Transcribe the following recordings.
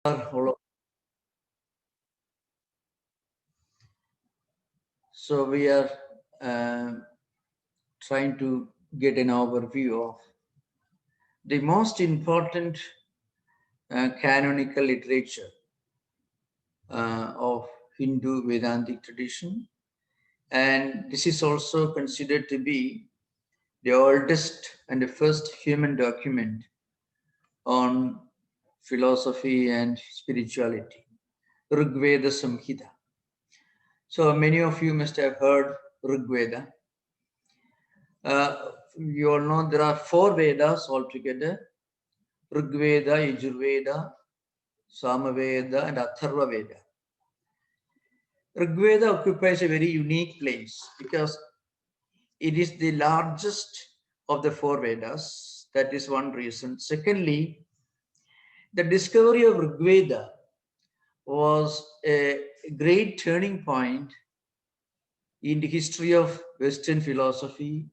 So we are uh, trying to get an overview of the most important canonical literature of Hindu Vedantic tradition, and this is also considered to be the oldest and the first human document on philosophy and spirituality, Rigveda Samhita. So many of you must have heard Rigveda. You all know there are 4 Vedas altogether: Rigveda, Yajurveda, Samaveda, and Atharva Veda. Rigveda occupies a very unique place because it is the largest of the 4 Vedas. That is one reason. Secondly, the discovery of Rigveda was a great turning point in the history of Western philosophy,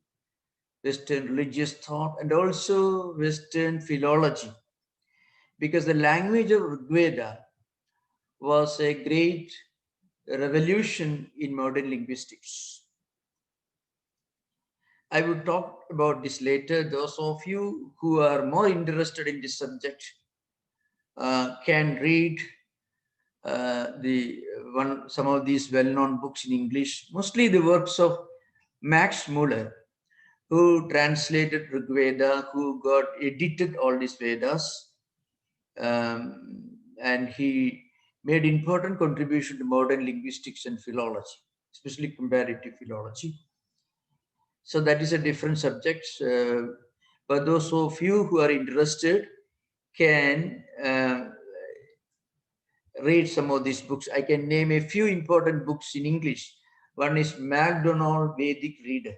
Western religious thought, and also Western philology, because the language of Rigveda was a great revolution in modern linguistics. I will talk about this later. Those of you who are more interested in this subject can read some of these well-known books in English, mostly the works of Max Muller, who translated Rigveda, who got edited all these Vedas, and he made important contribution to modern linguistics and philology, especially comparative philology. So that is a different subject. But those of you who are interested can read some of these books. I can name a few important books in English. One is MacDonald Vedic Reader.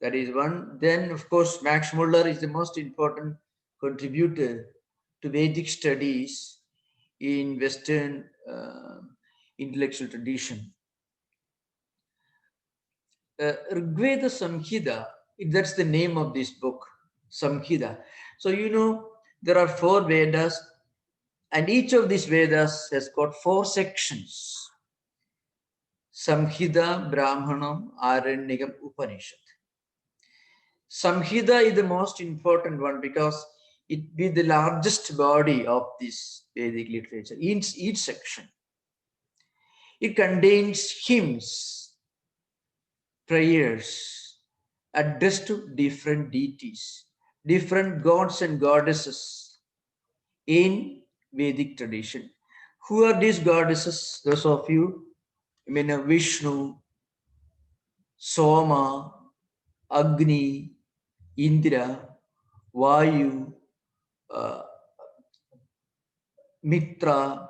That is one. Then, of course, Max Muller is the most important contributor to Vedic studies in Western intellectual tradition. Rigveda Samhita, that's the name of this book, Samhita. So, you know, there are 4 Vedas, and each of these Vedas has got 4 sections: Samhita, Brahmanam, Aranyakam, Upanishad. Samhita is the most important one because it be the largest body of this Vedic literature. Each section, it contains hymns, prayers addressed to different deities, different gods and goddesses in Vedic tradition. Who are these goddesses? Those of you, Vishnu, Soma, Agni, Indra, Vayu, Mitra.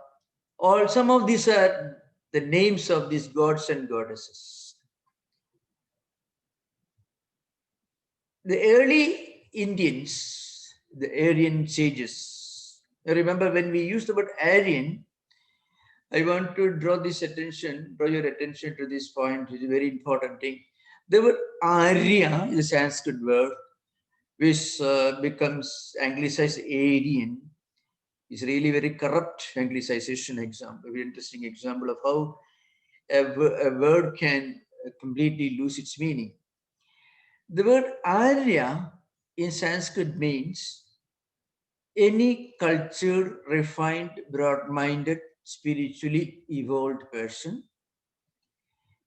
All some of these are the names of these gods and goddesses. The early Indians, the Aryan sages, remember when we used the word Aryan, I want to draw your attention to this point. It's a very important thing. The word Arya is a Sanskrit word, which becomes anglicized Aryan. It's really very corrupt anglicization example, a very interesting example of how a word can completely lose its meaning. The word Arya in Sanskrit means any cultured, refined, broad-minded, spiritually evolved person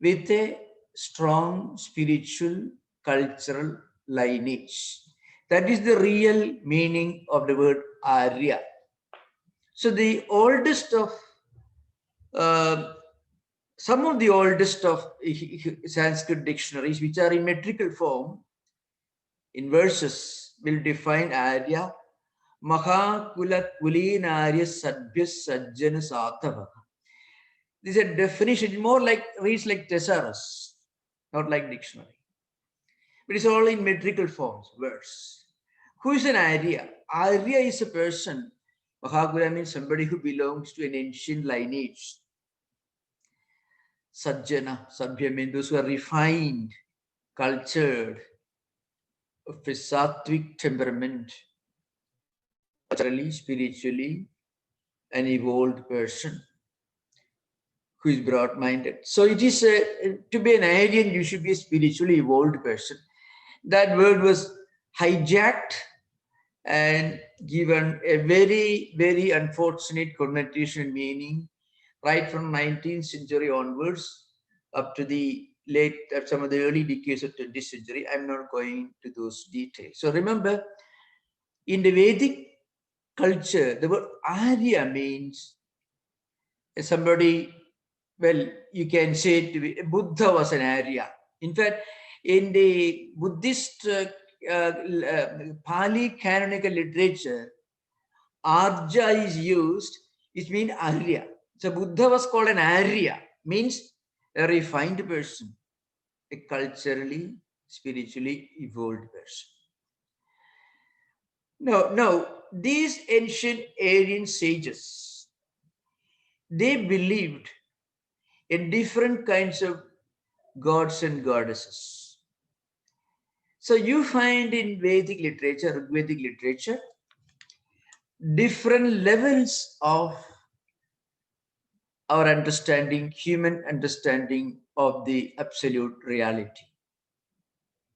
with a strong spiritual, cultural lineage. That is the real meaning of the word Arya. So the oldest of, some of the oldest of Sanskrit dictionaries, which are in metrical form, in verses, will define Arya, Mahakula Kulinarya Sadbhya Sajjana Satava. This is a definition, more like, reads like thesaurus, not like dictionary. But it's all in metrical forms, verse. Who is an Arya? Arya is a person. Mahakula means somebody who belongs to an ancient lineage. Sajjana, Sabhya means those who are refined, cultured, of a sattvic temperament, culturally, spiritually, an evolved person who is broad-minded. So it is to be an Aryan, you should be a spiritually evolved person. That word was hijacked and given a very, very unfortunate connotation meaning right from 19th century onwards up to the late, some of the early decades of 20th century. I'm not going to those details. So remember, in the Vedic culture, the word Arya means somebody, well, you can say it to be, Buddha was an Arya. In fact, in the Buddhist Pali canonical literature, Arja is used, it means Arya. So Buddha was called an Arya, means a refined person, a culturally, spiritually evolved person. Now, these ancient Aryan sages, they believed in different kinds of gods and goddesses. So you find in Vedic literature, Rigvedic literature, different levels of our understanding, human understanding of the absolute reality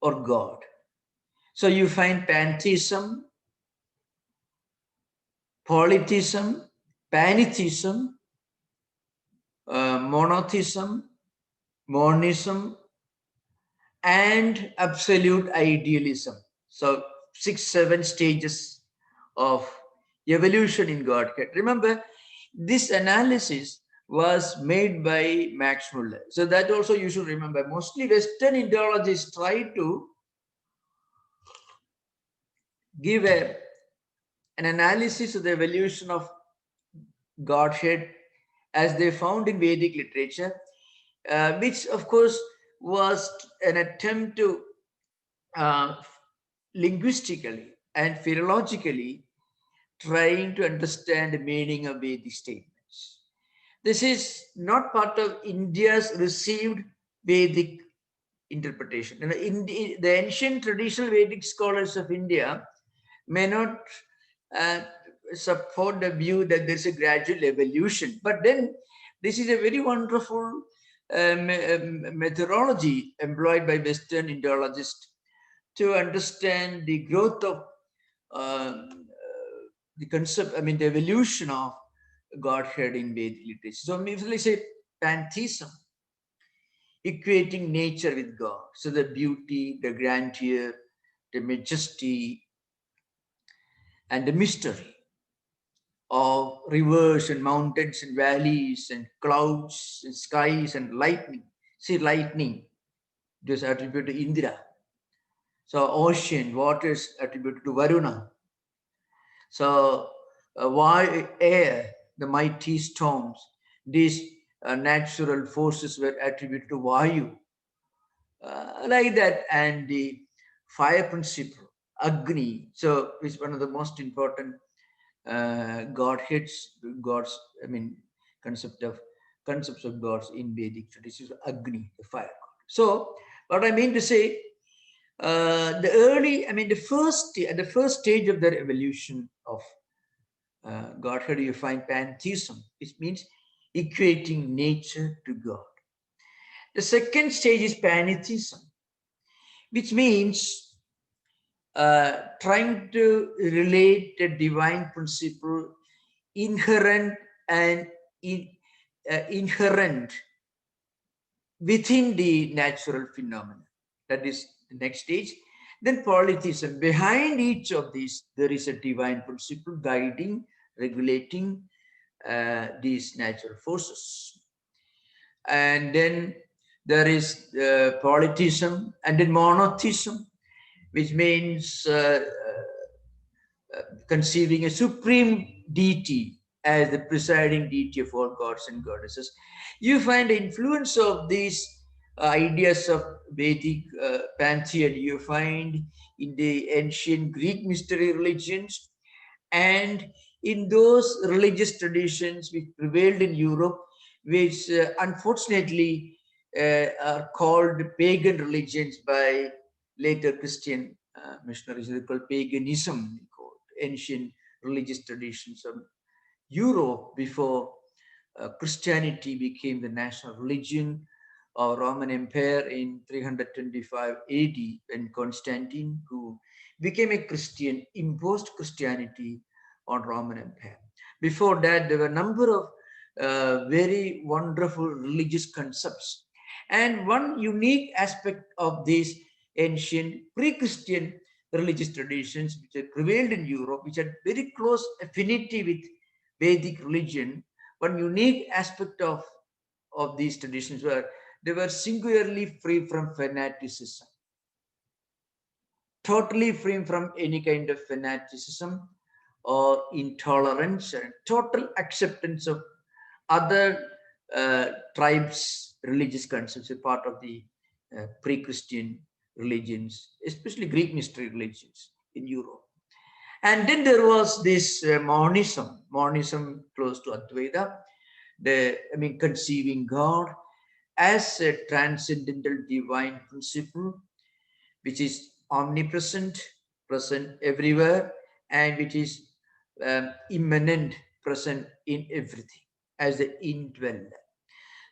or God. So you find pantheism, polytheism, pantheism, monotheism, monism, and absolute idealism. So 6-7 stages of evolution in Godhead. Remember, this analysis was made by Max Muller. So that also you should remember. Mostly Western ideologists try to give an analysis of the evolution of Godhead as they found in Vedic literature, which of course was an attempt to uh, linguistically and philologically trying to understand the meaning of Vedic statements. This is not part of India's received Vedic interpretation. In the ancient traditional Vedic scholars of India may not uh, support the view that there's a gradual evolution. But then this is a very wonderful methodology employed by Western Indologists to understand the growth of the concept, the evolution of Godhead in Vedic literature. So if we say pantheism, equating nature with God. So the beauty, the grandeur, the majesty, and the mystery of rivers and mountains and valleys and clouds and skies and lightning. See, lightning, it is attributed to Indra. So ocean, waters attributed to Varuna. So air, the mighty storms, these natural forces were attributed to Vayu. Like that, and the fire principle, Agni, so is one of the most important godheads, gods, concept of concepts of gods in Vedic tradition, Agni, the fire god. So what I mean to say, the early, the first stage of their evolution of Godhead, you find pantheism, which means equating nature to God. The second stage is pantheism, which means trying to relate a divine principle inherent and inherent within the natural phenomena. That is the next stage. Then polytheism. Behind each of these, there is a divine principle guiding, regulating these natural forces. And then there is polytheism, and then monotheism, which means conceiving a supreme deity as the presiding deity of all gods and goddesses. You find the influence of these ideas of Vedic pantheon, you find in the ancient Greek mystery religions and in those religious traditions which prevailed in Europe, which unfortunately are called pagan religions by later Christian missionaries. They called paganism, called ancient religious traditions of Europe before Christianity became the national religion of Roman Empire in 325 AD, when Constantine, who became a Christian, imposed Christianity on Roman Empire. Before that, there were a number of very wonderful religious concepts. And one unique aspect of these ancient pre-Christian religious traditions which had prevailed in Europe, which had very close affinity with Vedic religion, one unique aspect of these traditions were they were singularly free from fanaticism, totally free from any kind of fanaticism or intolerance, and total acceptance of other tribes' religious concepts, a part of the pre-Christian religions, especially Greek mystery religions in Europe. And then there was this monism close to Advaita, conceiving God as a transcendental divine principle, which is omnipresent, present everywhere, and which is immanent, present in everything, as the indweller.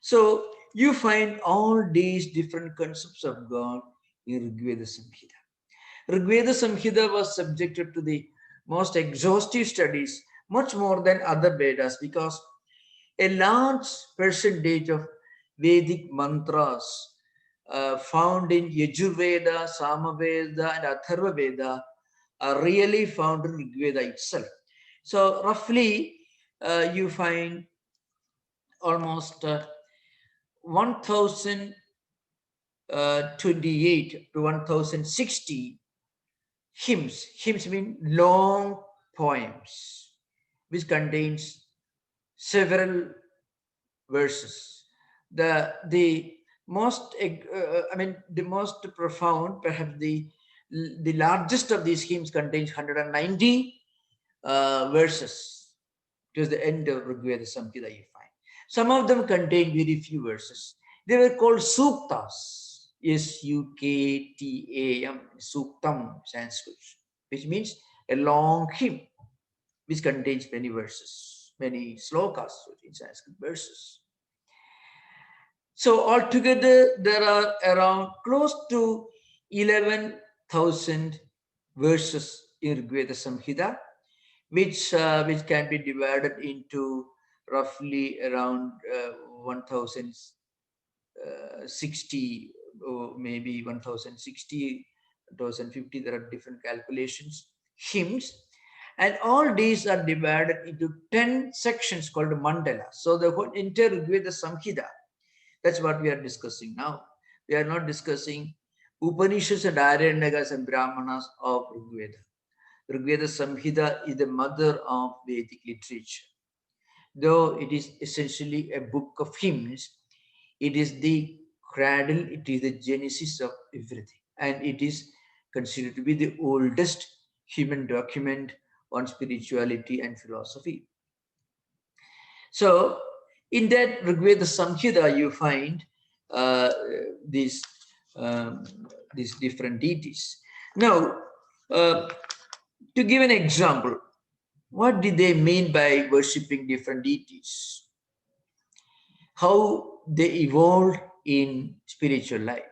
So you find all these different concepts of God in Rigveda Samhita. Rigveda Samhita was subjected to the most exhaustive studies, much more than other Vedas, because a large percentage of Vedic mantras found in Yajurveda, Samaveda, and Atharva Veda are really found in Rigveda itself. So roughly, you find almost 1028 to 1060 hymns. Hymns mean long poems, which contains several verses. The most, the most profound, perhaps the largest of these hymns contains 190 verses. It was the end of Rigveda Samhita, you find. Some of them contain very few verses. They were called suktas, Suktam, suktam, Sanskrit, which means a long hymn, which contains many verses, many slokas in Sanskrit verses. So altogether, there are around close to 11,000 verses in Rigveda Samhita, which can be divided into roughly around 1,060, or maybe 1,060, 1,050. There are different calculations, hymns. And all these are divided into 10 sections called mandala. So the whole entire Rigveda Samhita, that's what we are discussing now. We are not discussing Upanishads and Aranyakas and Brahmanas of Rigveda. Rigveda Samhita is the mother of Vedic literature. Though it is essentially a book of hymns, it is the cradle, it is the genesis of everything. And it is considered to be the oldest human document on spirituality and philosophy. So, in that Rigveda Samhita, you find uh, these, um, these different deities. Now, to give an example, what did they mean by worshipping different deities? How they evolved in spiritual life.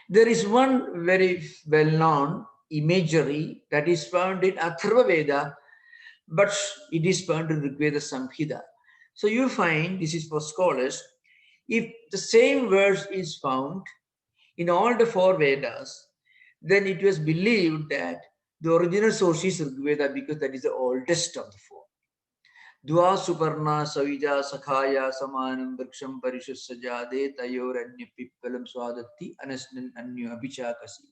There is one very well-known imagery that is found in Atharva Veda, but it is found in Rigveda Samhita. So you find, this is for scholars, if the same verse is found in all the four Vedas, then it was believed that the original source is Rigveda because that is the oldest of the four. Dua Suparna Savija Sakhaya Samanam Vriksham Parishusajade Tayoranya Pippalam Swadati Anasnan Anyu Abhichakasi.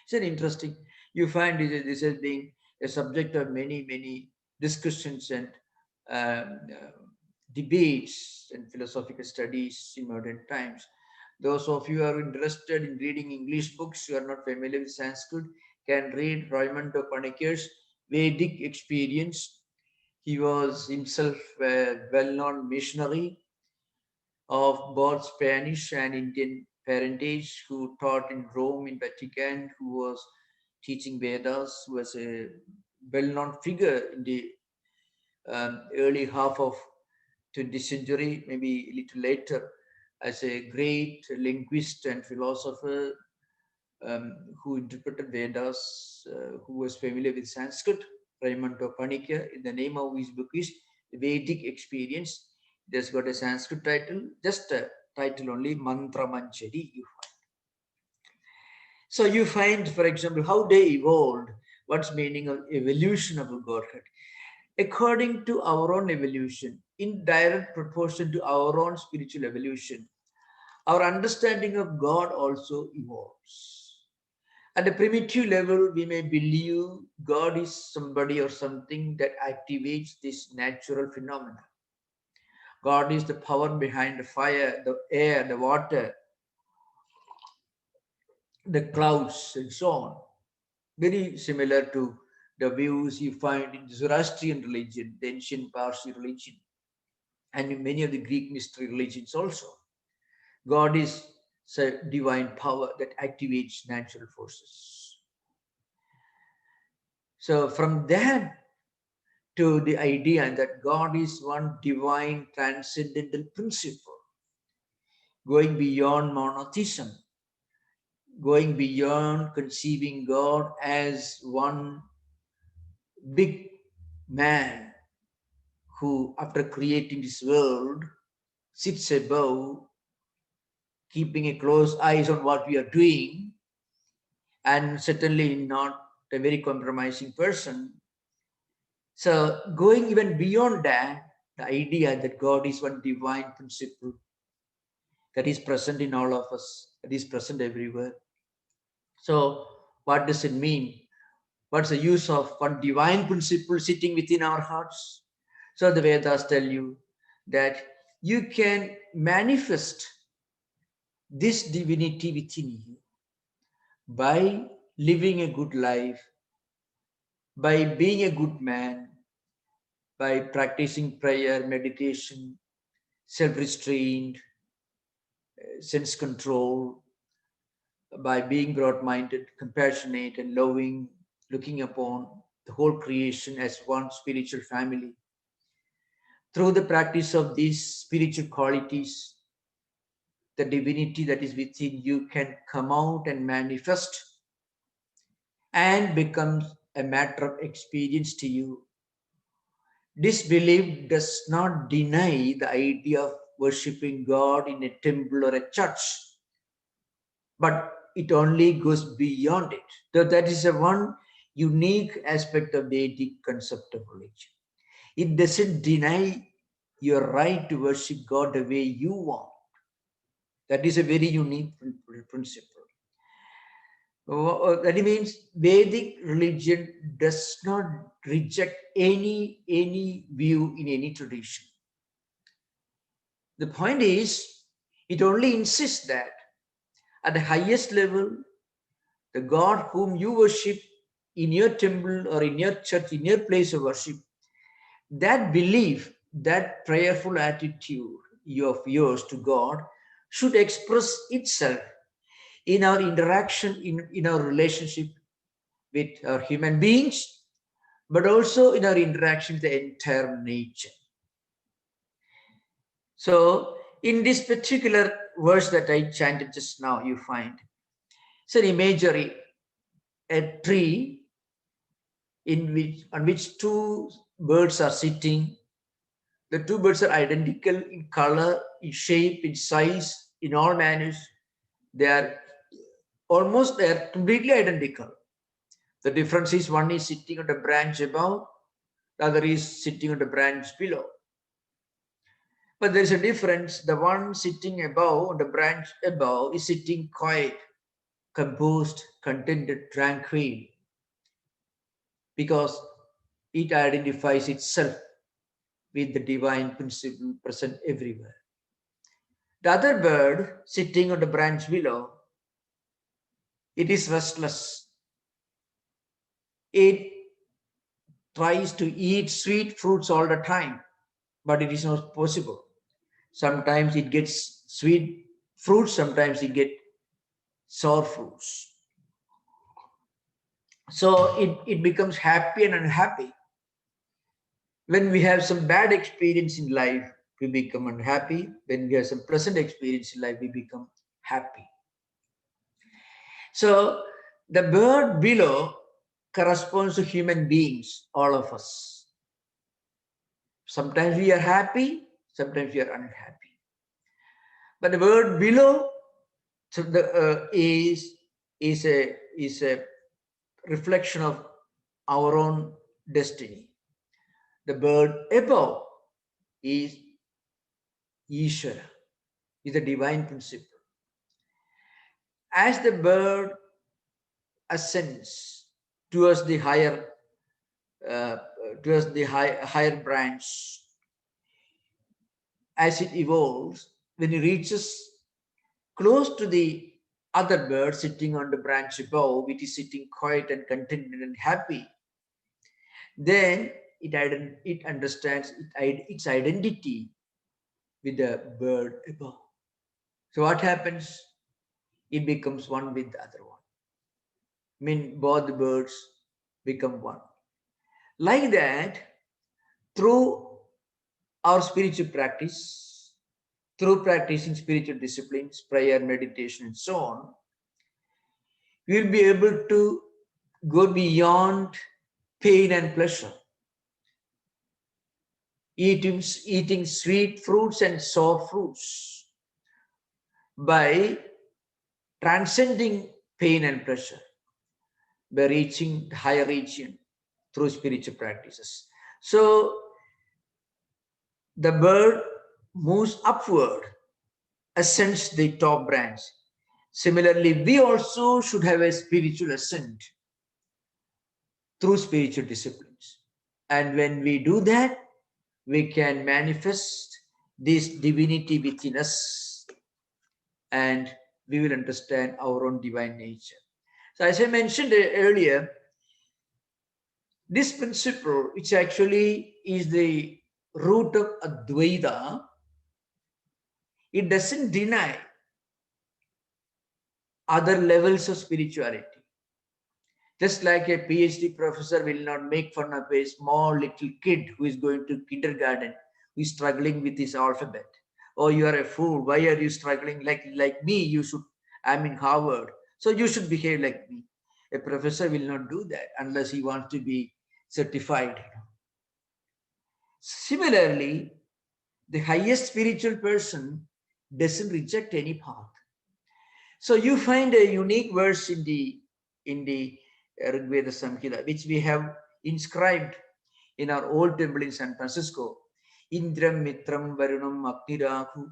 It's an interesting, you find this as being a subject of many discussions and debates and philosophical studies in modern times. Those of you who are interested in reading English books, who are not familiar with Sanskrit, can read Raimundo Panikkar's Vedic Experience. He was himself a well-known missionary of both Spanish and Indian parentage, who taught in Rome, in Vatican, who was teaching Vedas, who was a well-known figure in the early half of 20th century, maybe a little later, as a great linguist and philosopher who interpreted Vedas, who was familiar with Sanskrit, Raimundo Panikkar. In the name of his book is Vedic Experience. It has got a Sanskrit title, just a title only, Mantra Manchari. So you find, for example, how they evolved, what's meaning of evolution of a Godhead. According to our own evolution, in direct proportion to our own spiritual evolution, our understanding of God also evolves. At a primitive level, we may believe God is somebody or something that activates this natural phenomena. God is the power behind the fire, the air, the water, the clouds, and so on. Very similar to the views you find in the Zoroastrian religion, the ancient Parsi religion, and in many of the Greek mystery religions also. God is a divine power that activates natural forces. So from that to the idea that God is one divine transcendental principle, going beyond monotheism, going beyond conceiving God as one big man who, after creating this world, sits above, keeping a close eyes on what we are doing, and certainly not a very compromising person. So going even beyond that, the idea that God is one divine principle that is present in all of us, that is present everywhere. So what does it mean? What's the use of one divine principle sitting within our hearts? So the Vedas tell you that you can manifest this divinity within you by living a good life, by being a good man, by practicing prayer, meditation, self-restraint, sense control, by being broad-minded, compassionate, and loving, looking upon the whole creation as one spiritual family. Through the practice of these spiritual qualities, the divinity that is within you can come out and manifest and becomes a matter of experience to you. This belief does not deny the idea of worshipping God in a temple or a church, but it only goes beyond it. So that is a one unique aspect of Vedic concept of religion. It doesn't deny your right to worship God the way you want. That is a very unique principle. That means Vedic religion does not reject any view in any tradition. The point is, it only insists that at the highest level, the God whom you worship in your temple or in your church, in your place of worship, that belief, that prayerful attitude of yours to God should express itself in our interaction, in our relationship with our human beings, but also in our interaction with the entire nature. So in this particular verse that I chanted just now, you find it's an imagery, a tree on which two birds are sitting. The two birds are identical in color, in shape, in size, in all manners. They are completely identical. The difference is one is sitting on the branch above, the other is sitting on the branch below. But there is a difference. The one sitting above, on the branch above, is sitting quiet, composed, contented, tranquil, because it identifies itself with the divine principle present everywhere. The other bird sitting on the branch below, it is restless. It tries to eat sweet fruits all the time, but it is not possible. Sometimes it gets sweet fruits, sometimes it gets sour fruits. So it becomes happy and unhappy. When we have some bad experience in life, we become unhappy. When we have some pleasant experience in life, we become happy. So the bird below corresponds to human beings, all of us. Sometimes we are happy, sometimes we are unhappy. But the bird below is a reflection of our own destiny. The bird above is Ishvara, is the divine principle. As the bird ascends towards the uh, higher branch, as it evolves, when it reaches close to the other bird sitting on the branch above, which is sitting quiet and contented and happy, then it understands its identity with the bird above. So what happens? It becomes one with the other one. I mean, both the birds become one. Like that, through our spiritual practice, through practicing spiritual disciplines, prayer, meditation, and so on, we will be able to go beyond pain and pleasure. Eating sweet fruits and sour fruits by transcending pain and pleasure, by reaching the higher region through spiritual practices. So the bird moves upward, ascends the top branch. Similarly, we also should have a spiritual ascent through spiritual disciplines. And when we do that, we can manifest this divinity within us and we will understand our own divine nature. So as I mentioned earlier, this principle, which actually is the root of Advaita, it doesn't deny other levels of spirituality. Just like a PhD professor will not make fun of a small little kid who is going to kindergarten, who is struggling with his alphabet. Oh, you are a fool. Why are you struggling? Like me, you should, I'm in Harvard. So you should behave like me. A professor will not do that unless he wants to be certified. Similarly, the highest spiritual person doesn't reject any path. So you find a unique verse in the Rigveda Samhita, which we have inscribed in our old temple in San Francisco. Indram Mitram Varunam Aknirahu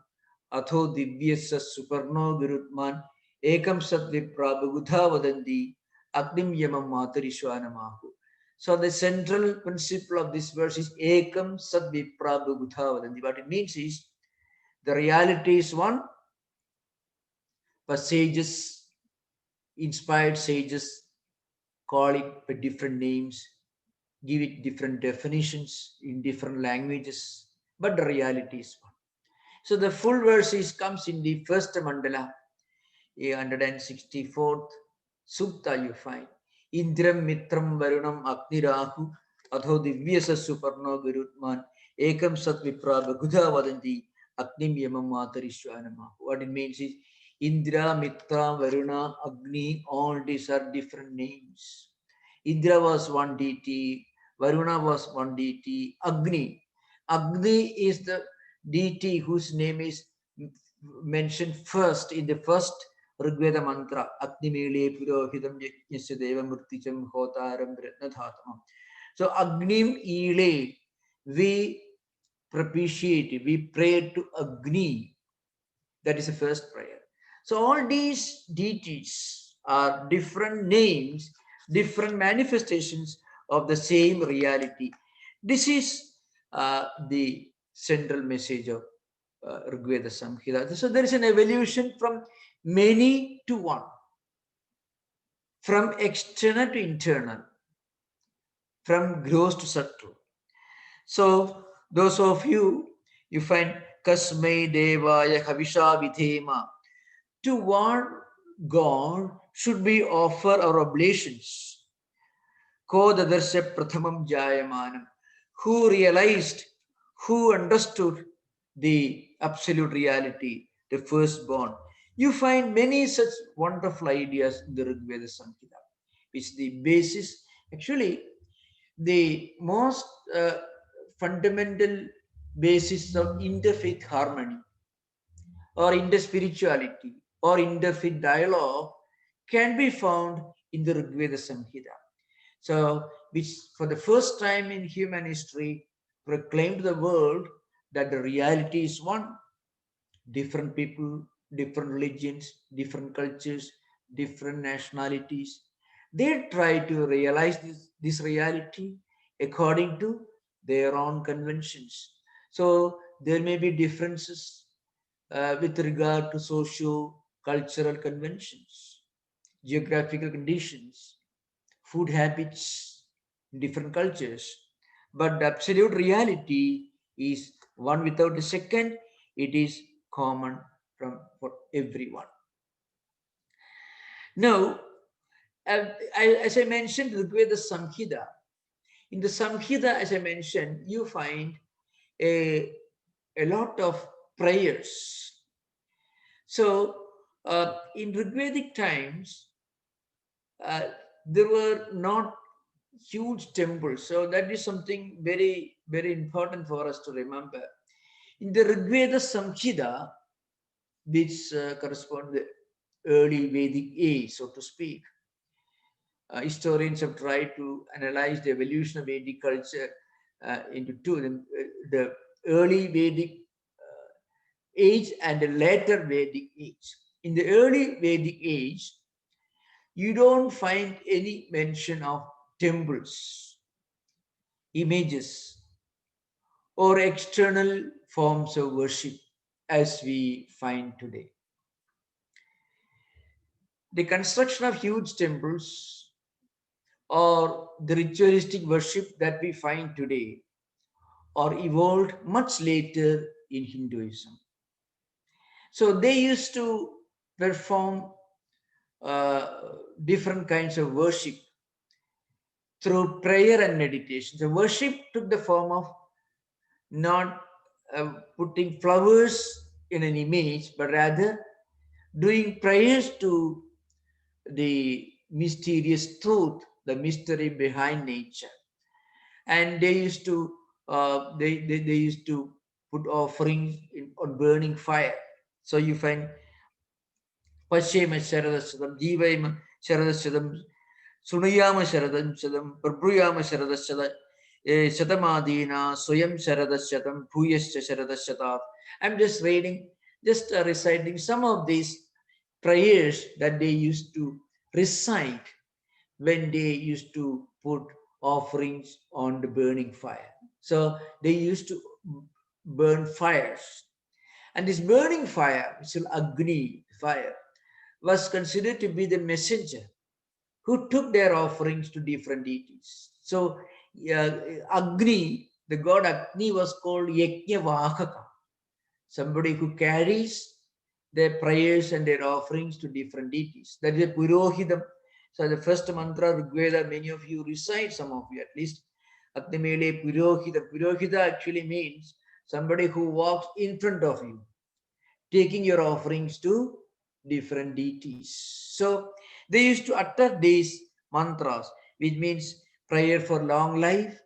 Atho Divyasa Suparno Virutman Ekam Satvipra Bhagudha Vadanti Agnim Yamam Matarishwanamahu. So the central principle of this verse is Ekam Satvipra Bhagudha Vadanti. What it means is the reality is one, but sages, inspired sages, call it by different names, give it different definitions in different languages, but the reality is one. So the full verse comes in the first mandala, 164th Sukta you find. Indram Mitram Varunam Agnirahu Adho Divyasa Suparno Virutman Ekam Sat Vipra Bhagudha Vadanti Agnim Yamam Matarishwanamahu. What it means is Indra, Mitra, Varuna, Agni, all these are different names. Indra was one deity, Varuna was one deity, Agni. Agni is the deity whose name is mentioned first in the first Rigveda mantra, Agnimile Purohidam Yajnasya Deva Murticham Hotaram Ratnadhatamam. So Agnim Ile, we propitiate, we pray to Agni. That is the first prayer. So all these deities are different names, different manifestations of the same reality. This is the central message of Rigveda Samhita. So there is an evolution from many to one, from external to internal, from gross to subtle. So those of you find Kasmai Devaya Havisha Vidhema. To what God should we offer our oblations? Ko Dadarsya Prathamam Jayamanam. who realized, who understood the absolute reality, the firstborn. You find many such wonderful ideas in the Rigveda Samhita, which is the basis, actually, the most fundamental basis of interfaith harmony or interspirituality or interfaith dialogue can be found in the Rigveda Samhita. So, which for the first time in human history proclaimed to the world that the reality is one. Different people, different religions, different cultures, different nationalities. They try to realize this reality according to their own conventions. So there may be differences with regard to socio-cultural conventions, geographical conditions, food habits, different cultures. But the absolute reality is one without a second. It is common for everyone. Now, as I mentioned, Rigveda Samhita. In the Samhita, as I mentioned, you find a, a lot of prayers. So, in Rigvedic times, uh, there were not huge temples. So that is something very, very important for us to remember. In the Rigveda Samhita, which corresponds to the early Vedic age, so to speak, historians have tried to analyze the evolution of Vedic culture into two, the early Vedic age and the later Vedic age. In the early Vedic age, you don't find any mention of temples, images, or external forms of worship as we find today. The construction of huge temples or the ritualistic worship that we find today are evolved much later in Hinduism. So they used to perform different kinds of worship through prayer and meditation. The worship took the form of not putting flowers in an image, but rather doing prayers to the mysterious truth, the mystery behind nature. And they used to they used to put offerings on burning fire. So you find Paschema Sharadashadam, Jivaima Sharadashadam, Sunayama Sharadashadam, Prabhuyama Sharadashadam, Shatamadina, Soyam Sharadashatam, Puyascha Sharadashatat. I'm just reading, just reciting some of these prayers that they used to recite when they used to put offerings on the burning fire. So they used to burn fires. And this burning fire, which is Agni fire, was considered to be the messenger who took their offerings to different deities. So Agni, the god Agni, was called Yajnavahaka, somebody who carries their prayers and their offerings to different deities. That is a Purohidam. So the first mantra, Rigveda, many of you recite, some of you at least. Agnemele Purohida. Purohida actually means somebody who walks in front of you, taking your offerings to different deities. So they used to utter these mantras, which means prayer for long life,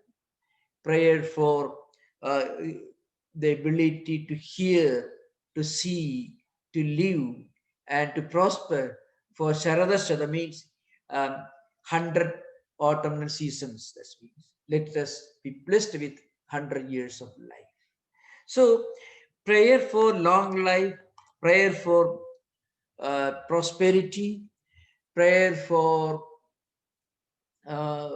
prayer for uh, the ability to hear, to see, to live, and to prosper. For Sharadashada means 100 autumnal seasons. That means let us be blessed with 100 years of life. So prayer for long life, prayer for prosperity, prayer for uh,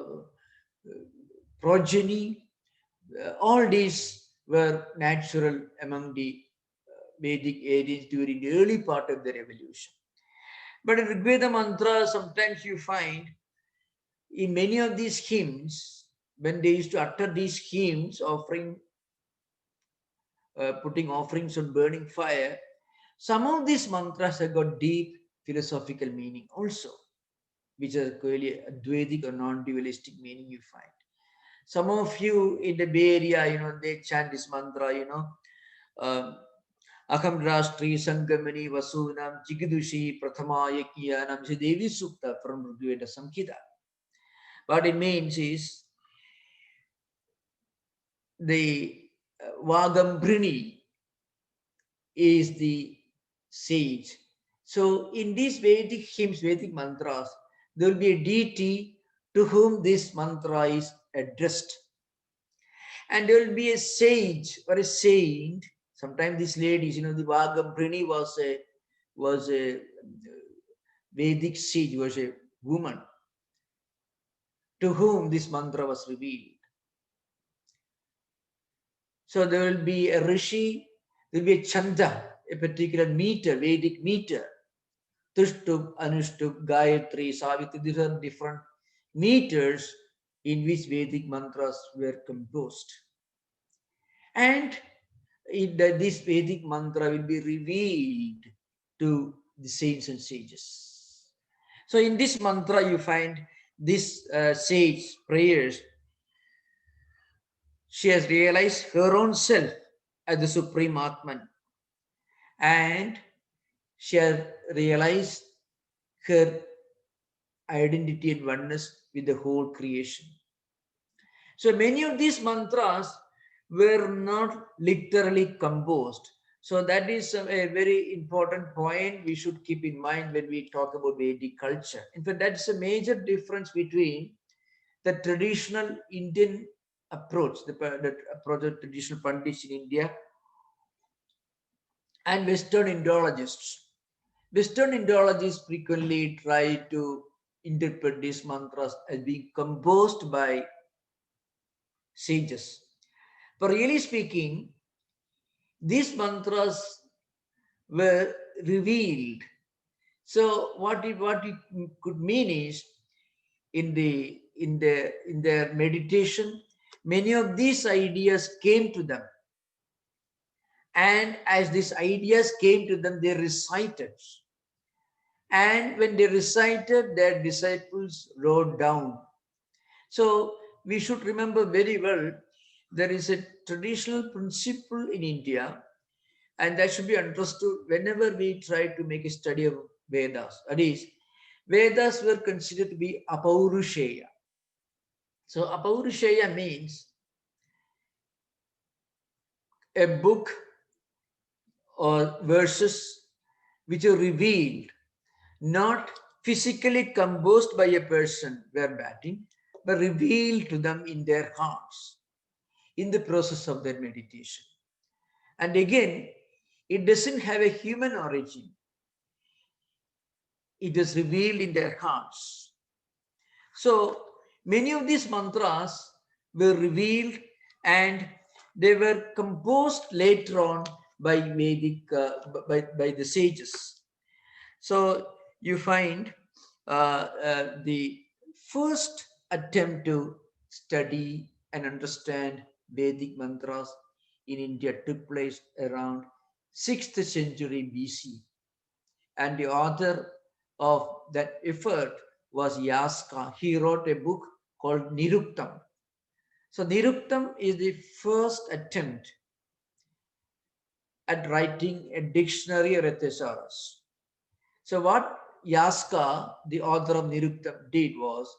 progeny, all these were natural among the Vedic ages during the early part of their evolution. But in Rigveda mantra, sometimes you find in many of these hymns, when they used to utter these hymns, offering, putting offerings on burning fire, some of these mantras have got deep philosophical meaning also, which are clearly a Dvedic or non-dualistic meaning you find. Some of you in the Bay Area, they chant this mantra, Aham Rastri Sangamani Vasunam Chikidushi Prathamaya Kiyanam Devi Sukta from Rigveda Samhita. What it means is the Vagambrini is the sage. So in these Vedic hymns, Vedic mantras, there will be a deity to whom this mantra is addressed. And there will be a sage or a saint. Sometimes these ladies, the Vagambrini was a Vedic sage, was a woman to whom this mantra was revealed. So there will be a rishi, there will be a chanda, a particular meter, Vedic meter. Tushtub, Anuštub, Gayatri, Savitri, these are different meters in which Vedic mantras were composed. And this Vedic mantra will be revealed to the saints and sages. So in this mantra you find this sage prayers. She has realized her own self as the Supreme Atman, and she has realized her identity and oneness with the whole creation. So many of these mantras were not literally composed. So that is a very important point we should keep in mind when we talk about Vedic culture. In fact, that's a major difference between the traditional Indian approach, the approach of traditional Pandits in India, and Western Indologists. Western Indologists frequently try to interpret these mantras as being composed by sages. But really speaking, these mantras were revealed. So what it could mean is in their meditation, many of these ideas came to them. And as these ideas came to them, they recited. And when they recited, their disciples wrote down. So we should remember very well, there is a traditional principle in India, and that should be understood whenever we try to make a study of Vedas. That is, Vedas were considered to be Apaurusheya. So Apaurusheya means a book or verses which are revealed, not physically composed by a person verbatim, but revealed to them in their hearts in the process of their meditation. And again, it doesn't have a human origin. It is revealed in their hearts. So many of these mantras were revealed and they were composed later on by Vedic, by the sages. So you find the first attempt to study and understand Vedic mantras in India took place around 6th century BC. And the author of that effort was Yaska. He wrote a book called Niruktam. So Niruktam is the first attempt at writing a dictionary or a thesaurus. So what Yaska, the author of Niruktam, did was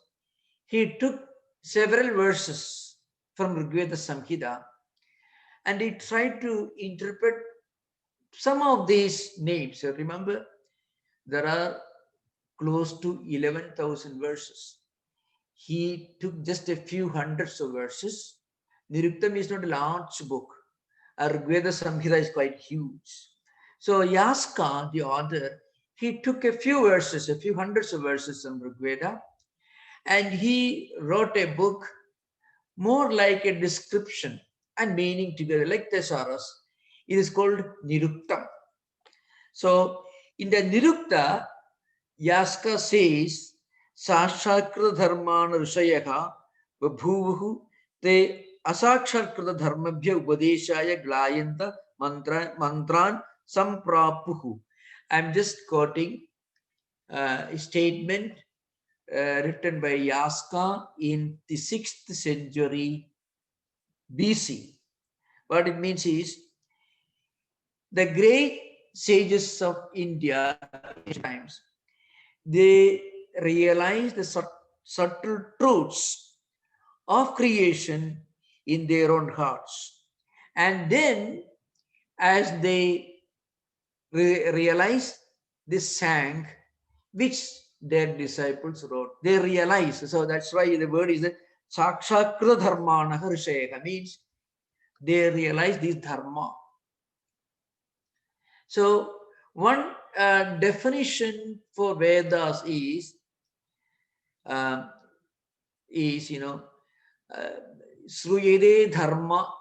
he took several verses from Rigveda Samhita and he tried to interpret some of these names. So remember, there are close to 11,000 verses. He took just a few hundreds of verses. Niruktam is not a large book. Rigveda Samhita is quite huge. So Yaska, the author, he took a few verses, a few hundreds of verses from Rigveda, and he wrote a book more like a description and meaning together, like thesaurus. It is called Niruktam. So in the Nirukta, Yaska says, Sashakrita dharmana rishayaka babhuvuhu te asakshakrita dharmabhya upadeshaya glayanta mantran samprapuhu. I'm just quoting a statement written by Yaska in the 6th century BC. What it means is the great sages of India in times, they realized the subtle truths of creation in their own hearts. And then, as they realized, they sang, which their disciples wrote. They realized. So that's why the word is Sakshakra Dharmana Rishayaka, means they realized this dharma. So one definition for Vedas is Sruyede Dharma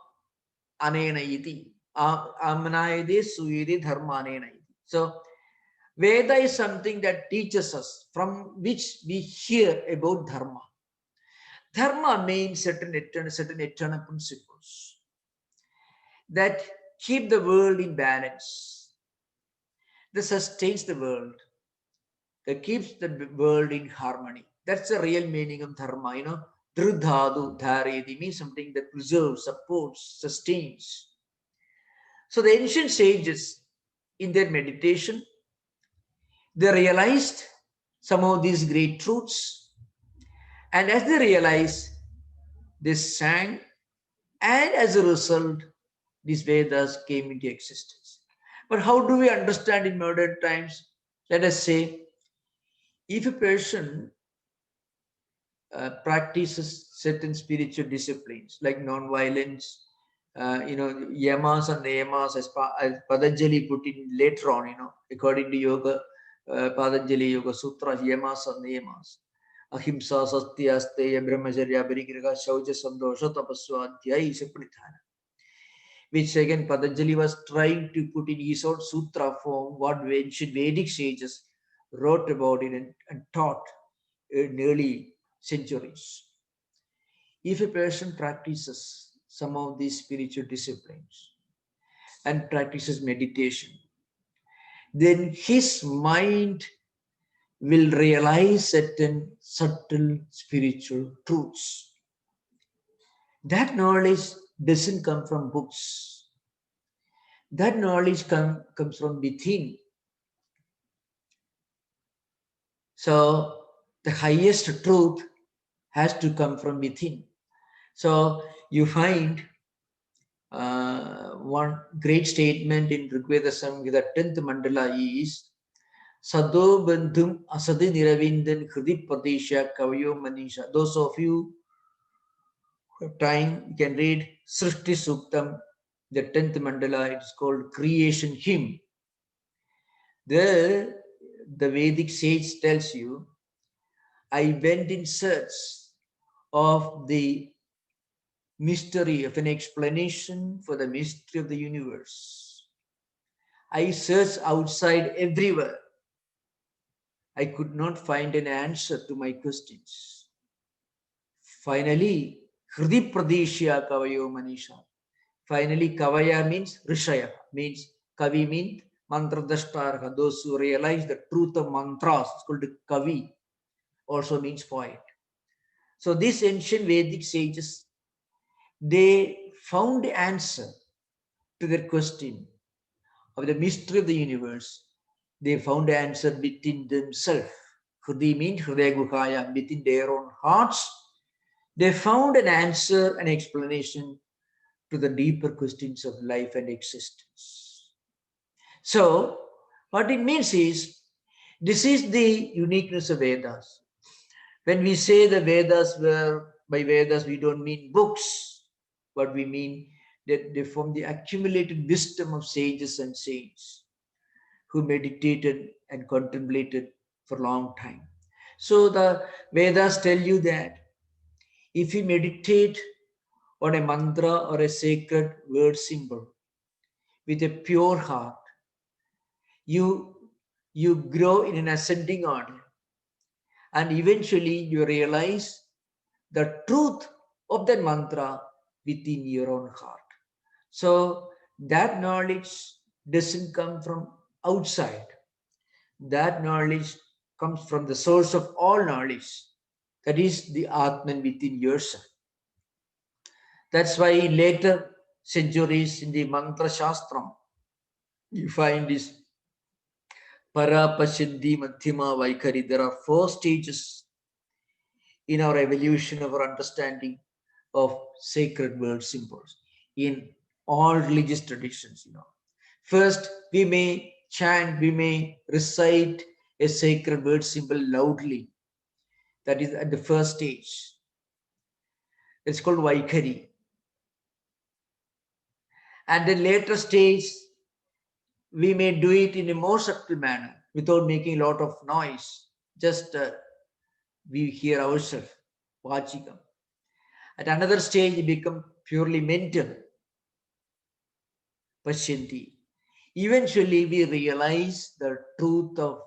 Anena iti. Amnayade Sruyede Dharma Anena iti. So Veda is something that teaches us, from which we hear about Dharma. Dharma means certain eternal principles that keep the world in balance, that sustains the world, that keeps the world in harmony. That's the real meaning of Dharma, Dhrudhadu Dharedi means something that preserves, supports, sustains. So the ancient sages, in their meditation, they realized some of these great truths. And as they realized, they sang, and as a result, these Vedas came into existence. But how do we understand in modern times? Let us say, if a person practices certain spiritual disciplines like non-violence, yamas and niyamas, as Patanjali put in later on, according to yoga, Patanjali Yoga Sutra, yamas and niyamas. Ahimsa, Satya, Steya, Brahmacharya, Parigriha, Shaucha, Sandosha, Tapaswa, Adhyaya, Pradhana. Which again Patanjali was trying to put in his own sutra form what ancient Vedic sages wrote about it and taught in early centuries. If a person practices some of these spiritual disciplines and practices meditation, then his mind will realize certain subtle spiritual truths. That knowledge doesn't come from books. That knowledge comes from within. So the highest truth has to come from within. So you find one great statement in Rigveda Samhita, 10th mandala is Sado Bandhum Asadi Niravindan Hridi Pradesha Kavayo Manisha. Those of you who have time, you can read Srishti Suktam, the 10th mandala. It's called Creation Hymn. There, the Vedic sage tells you, I went in search of the mystery, of an explanation for the mystery of the universe. I searched outside everywhere. I could not find an answer to my questions. Finally, Hridi Pradeshya Kavayo Manisha. Finally, Kavaya means Rishaya, means Kavi means Mantra Dashtarha, those who realize the truth of mantras. It's called Kavi, also means poet. So these ancient Vedic sages, they found the answer to their question of the mystery of the universe. They found the answer within themselves. Hridi means Hridaya Guhaya, within their own hearts. They found an answer, an explanation to the deeper questions of life and existence. So, what it means is, this is the uniqueness of Vedas. When we say the Vedas were, by Vedas we don't mean books, but we mean that they form the accumulated wisdom of sages and saints who meditated and contemplated for a long time. So the Vedas tell you that if you meditate on a mantra or a sacred word symbol with a pure heart, you grow in an ascending order, and eventually you realize the truth of that mantra within your own heart. So that knowledge doesn't come from outside. That knowledge comes from the source of all knowledge. That is the Atman within yourself. That's why in later centuries in the Mantra Shastram, you find this Para, Pashinti, Madhyama, Vaikari. There are 4 stages in our evolution of our understanding of sacred word symbols in all religious traditions. First, we may chant, we may recite a sacred word symbol loudly. That is at the first stage. It's called Vaikari. And the later stage, we may do it in a more subtle manner without making a lot of noise. Just we hear ourselves, Vachikam. At another stage, it becomes purely mental, Pashyanti. Eventually, we realize the truth of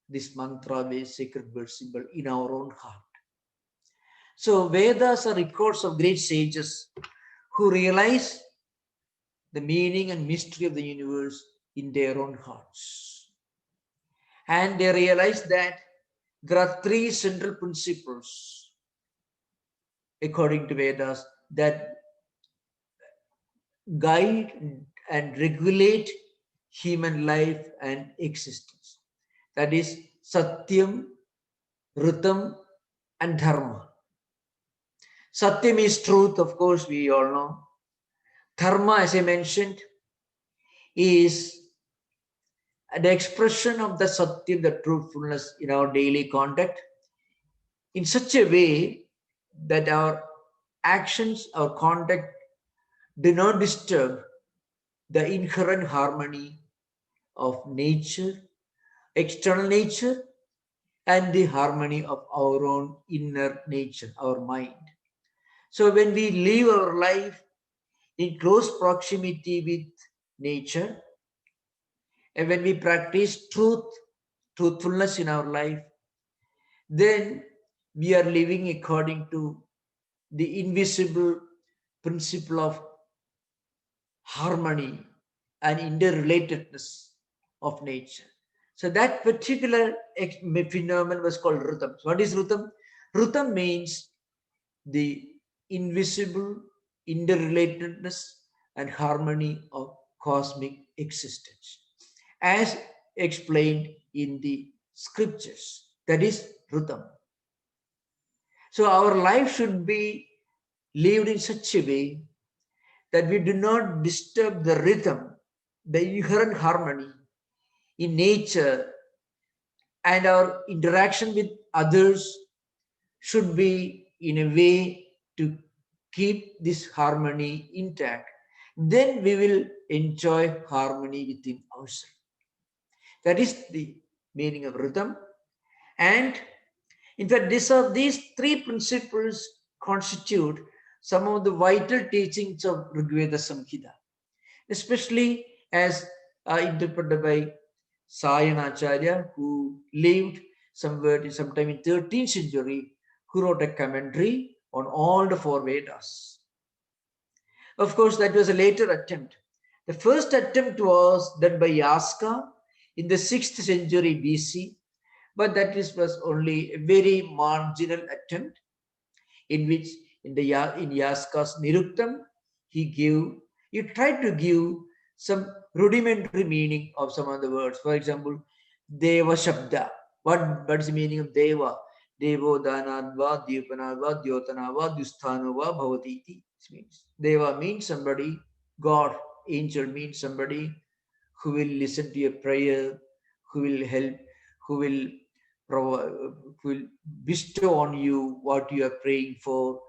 this mantra, this sacred word symbol in our own heart. So, Vedas are records of great sages who realize the meaning and mystery of the universe in their own hearts. And they realize that there are 3 central principles, according to Vedas, that guide and regulate human life and existence. That is Satyam, Ritam, and Dharma. Satyam is truth, of course, we all know. Dharma, as I mentioned, is the expression of the Satyam, the truthfulness in our daily conduct, in such a way that our actions, our conduct do not disturb the inherent harmony of nature, external nature, and the harmony of our own inner nature, our mind. So when we live our life in close proximity with nature, and when we practice truthfulness in our life, then we are living according to the invisible principle of harmony and interrelatedness of nature. So that particular phenomenon was called Rutam. So what is Rutam? Rutam means the invisible interrelatedness and harmony of cosmic existence, as explained in the scriptures. That is Rutam. So our life should be lived in such a way that we do not disturb the rhythm, the inherent harmony in nature, and our interaction with others should be in a way to keep this harmony intact. Then we will enjoy harmony within ourselves. That is the meaning of rhythm. And in fact, these 3 principles constitute some of the vital teachings of Rigveda Samhita, especially as interpreted by Sayanacharya, who lived sometime in 13th century, who wrote a commentary on all the 4 Vedas. Of course, that was a later attempt. The first attempt was done by Yaska in the 6th century BC, but that was only a very marginal attempt, in which in Yaska's Niruktam, he tried to give some rudimentary meaning of some of the words. For example, Deva Shabda. What is the meaning of Deva? Devo Danadva, Dyopanadva, Dyotanava, Dusthanova, Bhavatiti. Means Deva means somebody, God, angel means somebody who will listen to your prayer, who will help, who will bestow on you what you are praying for,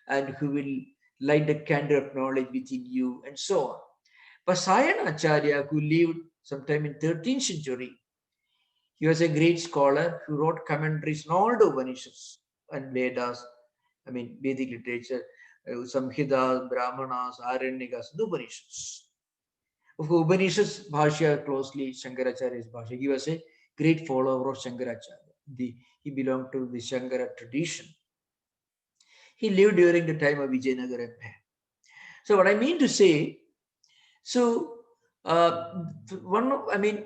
and who will light the candle of knowledge within you, and so on. But Sayanacharya, who lived sometime in 13th century, he was a great scholar who wrote commentaries on all the Upanishads and Vedas, Vedic literature, Samhitas, Brahmanas, Aranyakas, the Upanishads. Of course, Upanishads Bhashya closely Shankaracharya's Bhashya. He was a great follower of Shankaracharya. He belonged to the Shankara tradition. He lived during the time of Vijayanagara Empire. So what I mean to say,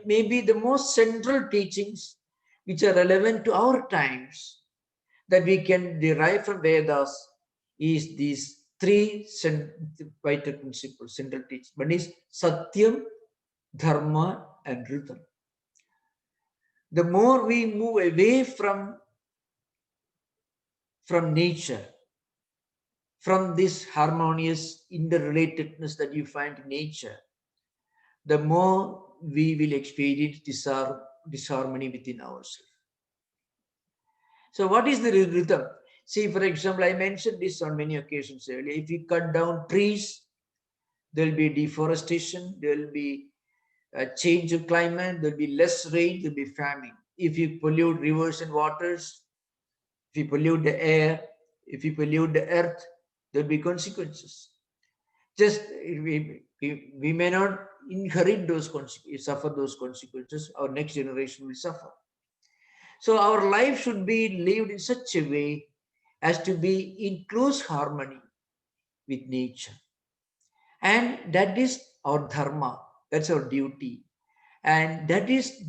maybe the most central teachings which are relevant to our times that we can derive from Vedas is these three vital principles, central teachings. One is Satyam, Dharma, and Rhythm. The more we move away from nature, from this harmonious interrelatedness that you find in nature, the more we will experience disharmony within ourselves. So what is the rhythm? See, for example, I mentioned this on many occasions earlier. If you cut down trees, there will be deforestation, there will be a change of climate, there will be less rain, there will be famine. If you pollute rivers and waters, if you pollute the air, if you pollute the earth, there will be consequences. Just we may not inherit those consequences, suffer those consequences. Our next generation will suffer. So our life should be lived in such a way as to be in close harmony with nature. And that is our dharma, that's our duty. And that is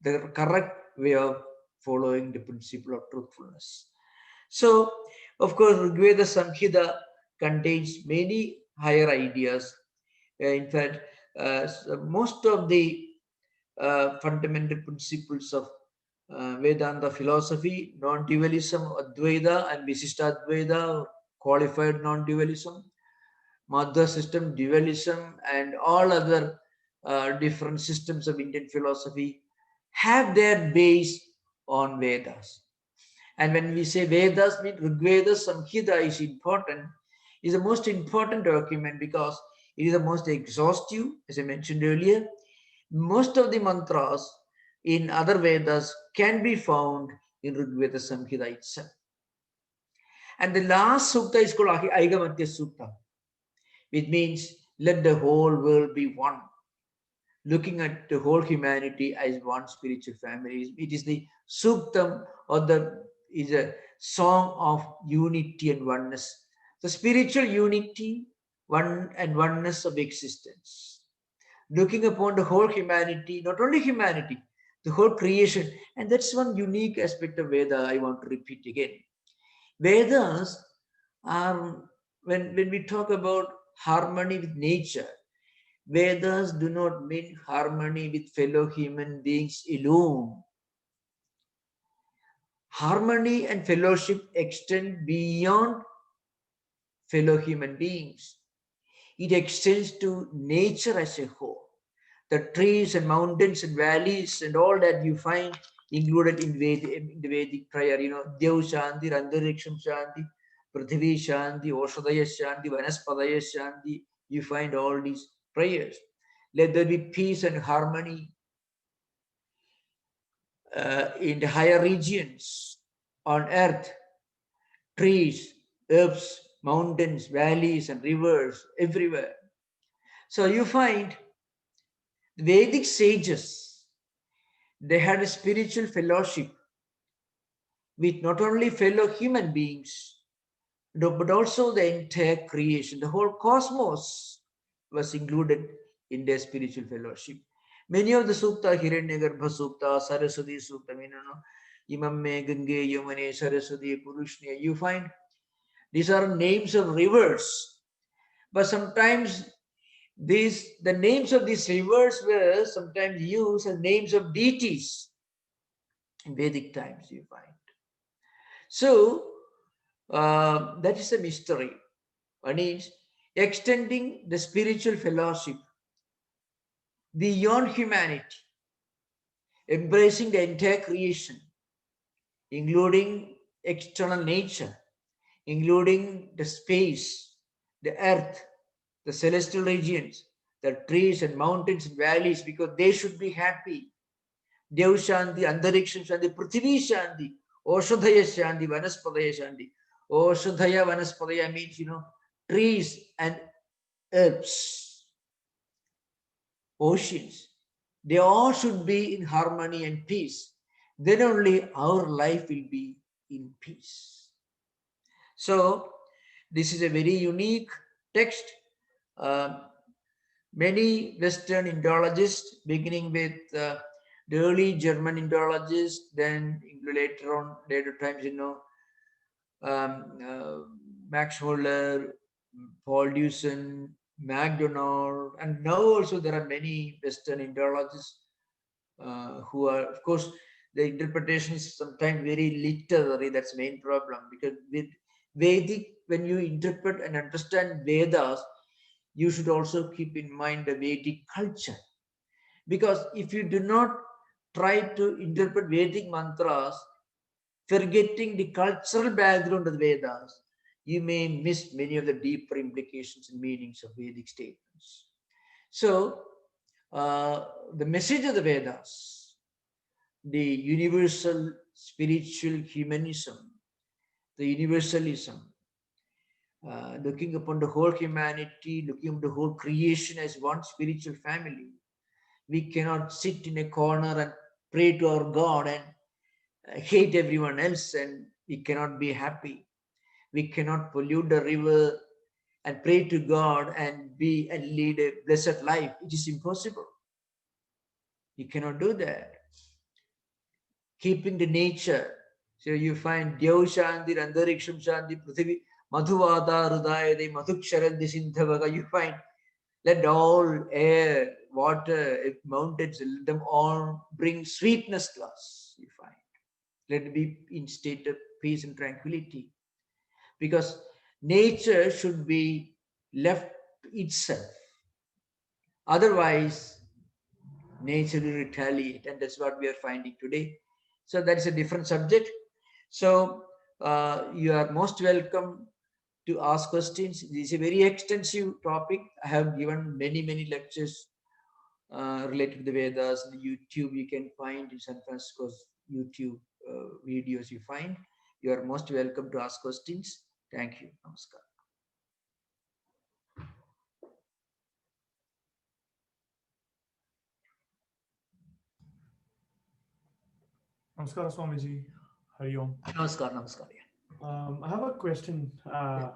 the correct way of following the principle of truthfulness. So, of course, Rigveda Samhita contains many higher ideas. In fact, most of the fundamental principles of Vedanta philosophy, non-dualism, Advaita and Visishtadvaita, qualified non-dualism, Madhya system, dualism, and all other different systems of Indian philosophy have their base on Vedas. And when we say Vedas, mean Rigveda Samhita is important, is the most important document because it is the most exhaustive, as I mentioned earlier. Most of the mantras in other Vedas can be found in Rigveda Samhita itself. And the last sukta is called Aigamatya Sukta, which means let the whole world be one. Looking at the whole humanity as one spiritual family. It is the suktam or is a song of unity and oneness. The spiritual unity, one and oneness of existence. Looking upon the whole humanity, not only humanity, the whole creation. And that's one unique aspect of Veda I want to repeat again. Vedas are, when we talk about harmony with nature, Vedas do not mean harmony with fellow human beings alone. Harmony and fellowship extend beyond fellow human beings. It extends to nature as a whole. The trees and mountains and valleys and all that you find included in the Vedic prayer, Dev Shanti, Antariksham Shanti, Prithvi Shanti, Oshadaya Shanti, Vanaspadaya Shanti. You find all these prayers. Let there be peace and harmony in the higher regions on earth, trees, herbs, mountains, valleys, and rivers everywhere. So you find the Vedic sages, they had a spiritual fellowship with not only fellow human beings, but also the entire creation. The whole cosmos was included in their spiritual fellowship. Many of the sukta, Hiranyagarbha Sukta, Saraswati Sukta, Imamme, Gange, Yamane, Saraswati, Purushni, you find these are names of rivers. But sometimes the names of these rivers were sometimes used as names of deities in Vedic times, you find. So that is a mystery. One is extending the spiritual fellowship beyond humanity, embracing the entire creation, including external nature, including the space, the earth, the celestial regions, the trees and mountains and valleys, because they should be happy. Dev Shanti, Antariksham Shanti, Prithvi Shanti, Oshadhaya Shanti, Vanaspadaya Shanti. Oshadhaya Vanaspadaya means, trees and herbs, oceans. They all should be in harmony and peace. Then only our life will be in peace. So, this is a very unique text. Many Western Indologists, beginning with The early German Indologists, then later times, Max Muller, Paul Deussen, MacDonald, and now also there are many Western Indologists who are, of course, the interpretation is sometimes very literary. That's the main problem, because with Vedic, when you interpret and understand Vedas, you should also keep in mind the Vedic culture. Because if you do not try to interpret Vedic mantras, forgetting the cultural background of the Vedas, you may miss many of the deeper implications and meanings of Vedic statements. So, the message of the Vedas, the universal spiritual humanism, the universalism, looking upon the whole humanity, looking upon the whole creation as one spiritual family. We cannot sit in a corner and pray to our God and hate everyone else, and we cannot be happy. We cannot pollute the river and pray to God and lead a blessed life. It is impossible. You cannot do that. Keeping the nature. So you find Dyav Shanti, Antariksham Shanti, Prithvi, Madhuvada Rudayade, Madhuksharandi Sindhavaga. You find, let all air, water, mountains, let them all bring sweetness to us, you find. Let it be in state of peace and tranquility. Because nature should be left to itself. Otherwise, nature will retaliate, and that's what we are finding today. So that is a different subject. So you are most welcome to ask questions. This is a very extensive topic. I have given many lectures related to the Vedas. On YouTube, you can find in San Francisco's YouTube videos you find. You are most welcome to ask questions. Thank you. Namaskar. Namaskar, Swamiji. Hari Om. Namaskar, namaskar. I have a question.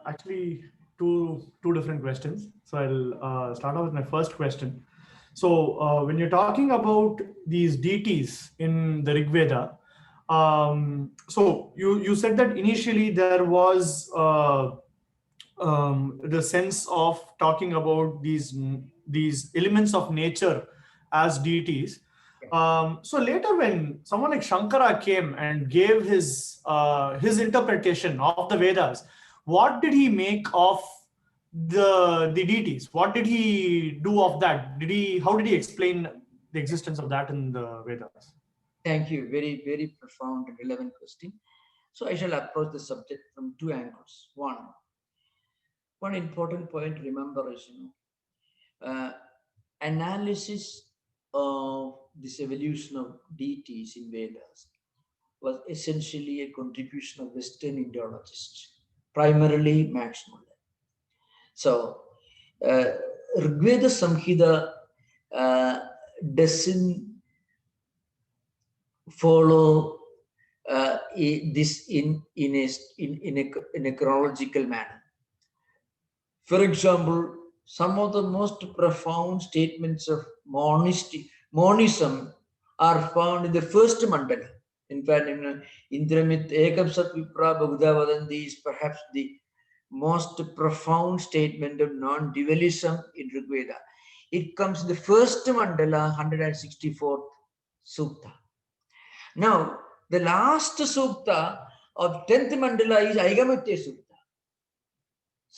Actually, two different questions. So I'll start off with my first question. So when you're talking about these deities in the Rigveda, so you said that initially there was the sense of talking about these elements of nature as deities. So later, when someone like Shankara came and gave his interpretation of the Vedas, what did he make of the deities? What did he do of that? How did he explain the existence of that in the Vedas? Thank you. Very profound and relevant question. So I shall approach the subject from two angles. One important point to remember is, analysis of this evolution of deities in Vedas was essentially a contribution of Western Indologists, primarily Max Muller. So, Rigveda Samhita doesn't follow this in a chronological manner. For example, some of the most profound statements of monism are found in the first mandala. In fact, Indramit Ekam Sat Vipra Bhagudha Vadanti is perhaps the most profound statement of non-dualism in Rigveda. It comes in the first mandala, 164th sukta. Now, the last sukta of 10th mandala is Aigamatya sukta.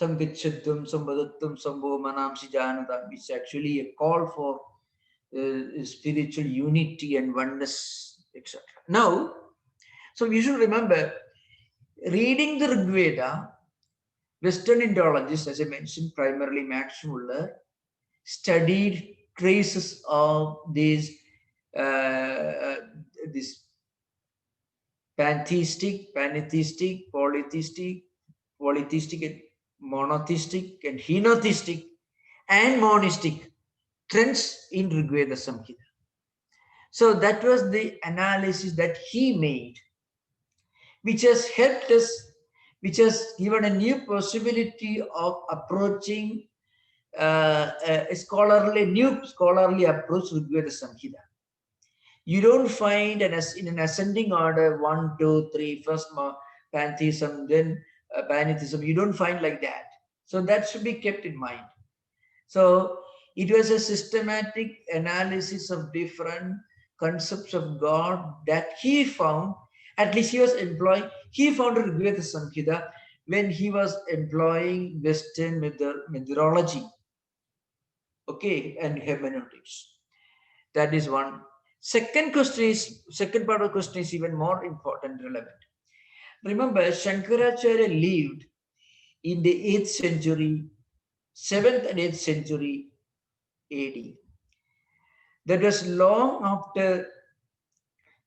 Samgichattum, Sambadattum, Sambho Manamsi Janata. It's actually a call for spiritual unity and oneness, etc. Now, so we should remember, reading the Rigveda, Western Indologists, as I mentioned, primarily Max Muller, studied traces of these this pantheistic, polytheistic, and monotheistic, and henotheistic, and monistic trends in Rigveda Samhita. So that was the analysis that he made, which has helped us, which has given a new possibility of approaching a new scholarly approach to Rigveda Samhita. You don't find in an ascending order, one, two, three, first pantheism, then pantheism. You don't find like that. So that should be kept in mind. So it was a systematic analysis of different concepts of God that he found, at least he was employing, he found Rigveda Samhita when he was employing Western methodology, okay, and hermeneutics. That is one. Second part of the question is even more important, relevant. Remember, Shankaracharya lived in the 8th century, 7th and 8th century AD. That was long after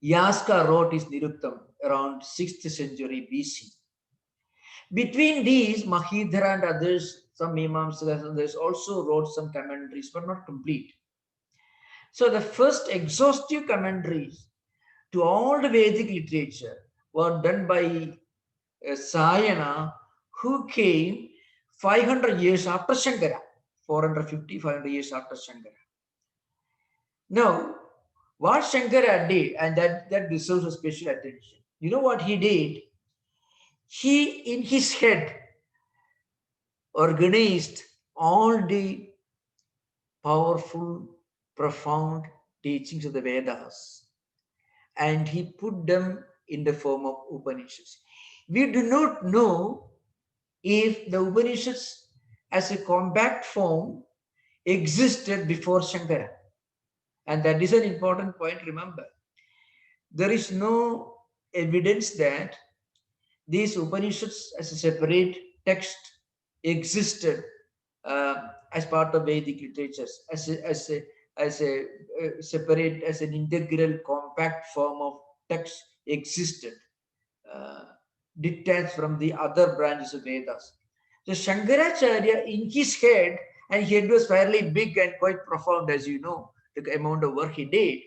Yaska wrote his Niruttam around 6th century BC. Between these, Mahidhara and others, some Imams and others also wrote some commentaries, but not complete. So the first exhaustive commentaries to all the Vedic literature were done by Sayana, who came 500 years after Shankara, 450, 500 years after Shankara. Now, what Shankara did, and that deserves a special attention. You know what he did? He, in his head, organized all the powerful, profound teachings of the Vedas, and he put them in the form of Upanishads. We do not know if the Upanishads as a compact form existed before Shankara. And that is an important point, remember. There is no evidence that these Upanishads as a separate text existed as part of Vedic literatures, as a separate, as an integral, compact form of text existed, uh, detached from the other branches of Vedas. So Shankaracharya, in his head, and head was fairly big and quite profound, as you know, the amount of work he did.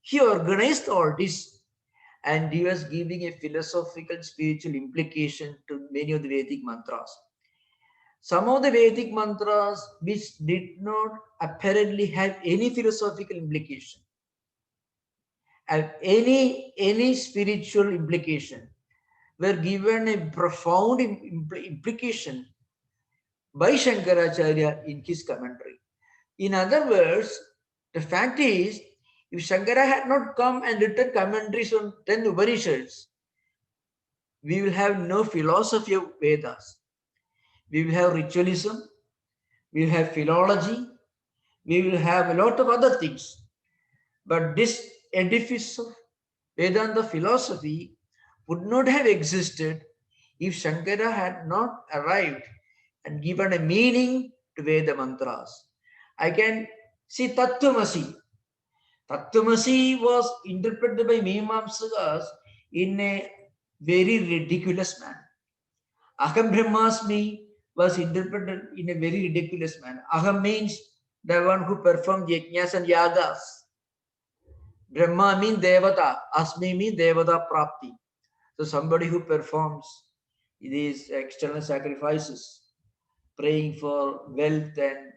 He organized all this, and he was giving a philosophical, spiritual implication to many of the Vedic mantras. Some of the Vedic mantras which did not apparently have any philosophical implication, and any spiritual implication, were given a profound implication by Shankaracharya in his commentary. In other words, the fact is, if Shankara had not come and written commentaries on 10 Upanishads, we will have no philosophy of Vedas. We will have ritualism, we will have philology, we will have a lot of other things. But this edifice of Vedanta philosophy would not have existed if Shankara had not arrived and given a meaning to Veda mantras. I can see Tattwamasi. Tattwamasi was interpreted by Mimamsakas in a very ridiculous manner. Aham Brahmasmi was interpreted in a very ridiculous manner. Aham means the one who performed yajnas and yagas. Brahma means Devata. Asmi means Devata Prapti. So somebody who performs these external sacrifices, praying for wealth and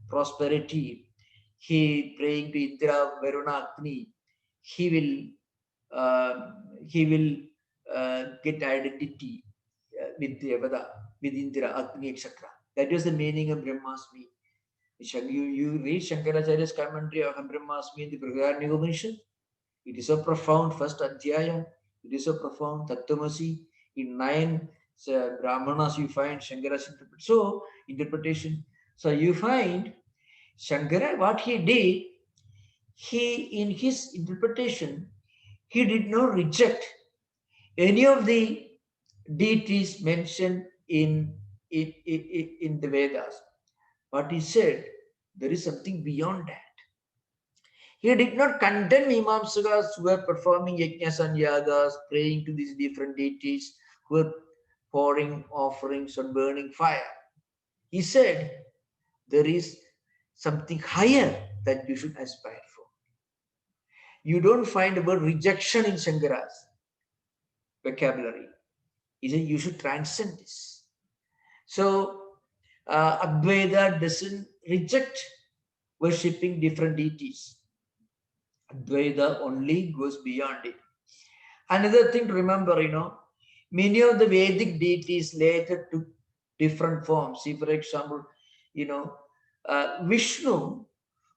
prosperity, he praying to Indra, Varuna, Agni, he will get identity with Devata, with Indra, Agni, etc. That was the meaning of Brahmasmi. You read Shankaracharya's commentary of Brahmasmi in the Brihadaranyaka Upanishad. It is so profound, first Adhyaya. It is so profound, Tattvamasi. In 9 Brahmanas, you find Shankara's interpretation. So you find Shankara, what he did, in his interpretation, he did not reject any of the deities mentioned in the Vedas. But he said, there is something beyond that. He did not condemn Mimamsakas who were performing yajnas and yagas, praying to these different deities, who were pouring offerings on burning fire. He said, there is something higher that you should aspire for. You don't find the word rejection in Shankara's vocabulary. He said, you should transcend this. So, Advaita doesn't reject worshipping different deities. Advaita only goes beyond it. Another thing to remember, many of the Vedic deities later took different forms. See, for example, you know, Vishnu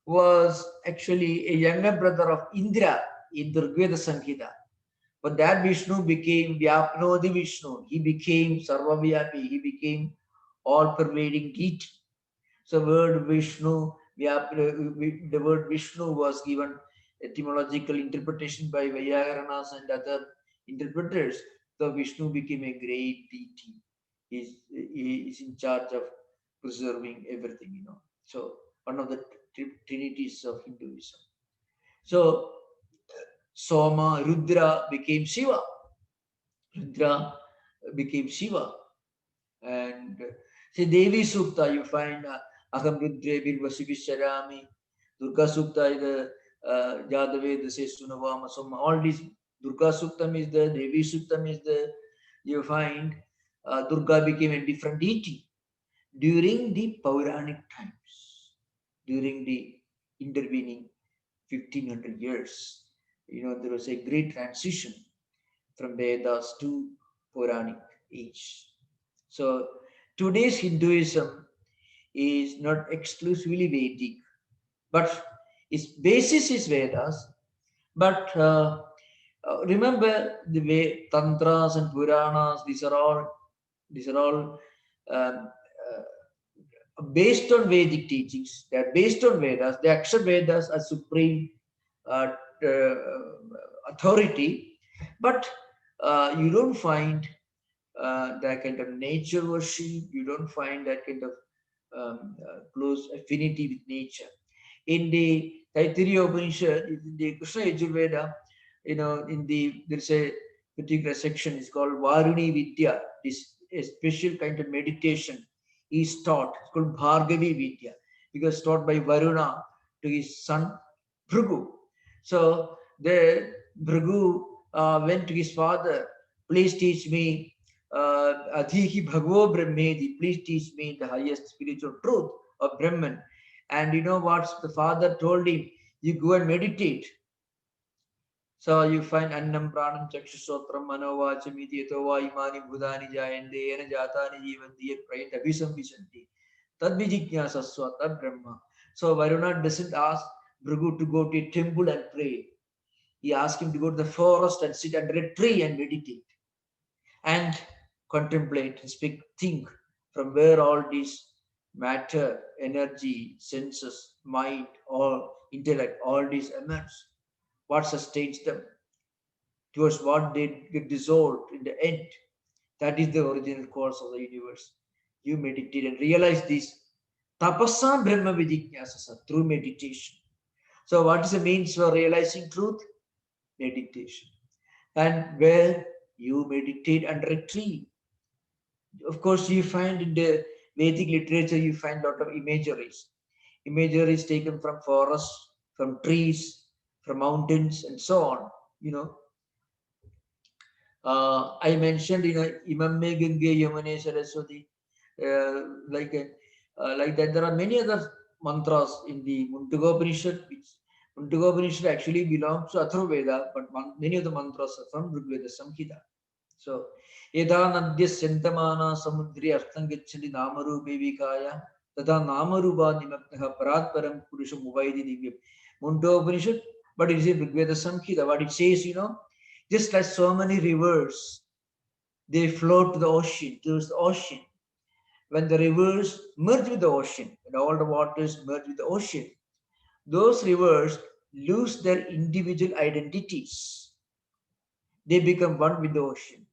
was actually a younger brother of Indra in the Rigveda Samhita. But that Vishnu became Vyapnodi Vishnu. He became Sarvavyapi. He became all-pervading deity. So word Vishnu, the word Vishnu was given etymological interpretation by Vyayakaranas and other interpreters. So Vishnu became a great deity. He is in charge of preserving everything. So one of the trinities of Hinduism. So Soma, Rudra became Shiva. Rudra became Shiva. And say Devi Sukta, you find Aham Rudre Birvasivisharami, Durga Sukta is the Jadaveda says Sunavama Soma. All these Durga Suktam is the Devi Suktam is the you find Durga became a different deity during the Pauranic times, during the intervening 1500 years. There was a great transition from Vedas to Puranic age. So today's Hinduism is not exclusively Vedic, but its basis is Vedas. But remember the way Tantras and Puranas; these are all um, based on Vedic teachings. They are based on Vedas. They accept Vedas as supreme uh, uh, authority, but you don't find that kind of nature worship. You don't find that kind of close affinity with nature. In the Taittiriya Upanishad, in the Krishna Yajurveda, there's a particular section. It's called Varuni Vidya. This a special kind of meditation is taught. It's called Bhargavi Vidya because taught by Varuna to his son Bhrigu. So the Bhrigu went to his father. Please teach me Adhihi Bhagavo Brahmedi. Please teach me the highest spiritual truth of Brahman. And you know what the father told him? You go and meditate. So you find Annam Pranam Chakshusotram Manovachamiti Yatova Imani Bhudani Jayande Ena Jatani Jivanti Prayat Abhisam Visanti Tad Vijijnasaswa Tad Brahma. So Varuna doesn't ask Bhrigu to go to a temple and pray. He asked him to go to the forest and sit under a tree and meditate and contemplate and speak, think from where all these matter, energy, senses, mind, all intellect, all these emerge. What sustains them? Towards what they get dissolved in the end. That is the original cause of the universe. You meditate and realize this. Tapasam Brahma Vijijnasasa through meditation. So, what is the means for realizing truth? Meditation. And where you meditate under a tree. Of course, you find in the Vedic literature, you find a lot of imageries. Imageries taken from forests, from trees, from mountains, and so on. You know, I mentioned, Imamme Gange Yamane Saraswati, like that. There are many other mantras in the Mundagopanishad, which Mundagopanishad actually belongs to Atharvaveda, but many of the mantras are from Rigveda Samhita. So, Yada Nadya Sentamana Samudri Artham Gachandi Namarupe Vikaya, Tata Namarupa Nimaknaha Paratparam Purusham Uvaidi Divyam. Mundagopanishad, but it is in Rigveda Samhita. What it says, just like so many rivers, they flow to the ocean, towards the ocean. When the rivers merge with the ocean, when all the waters merge with the ocean, those rivers lose their individual identities. They become one with the ocean.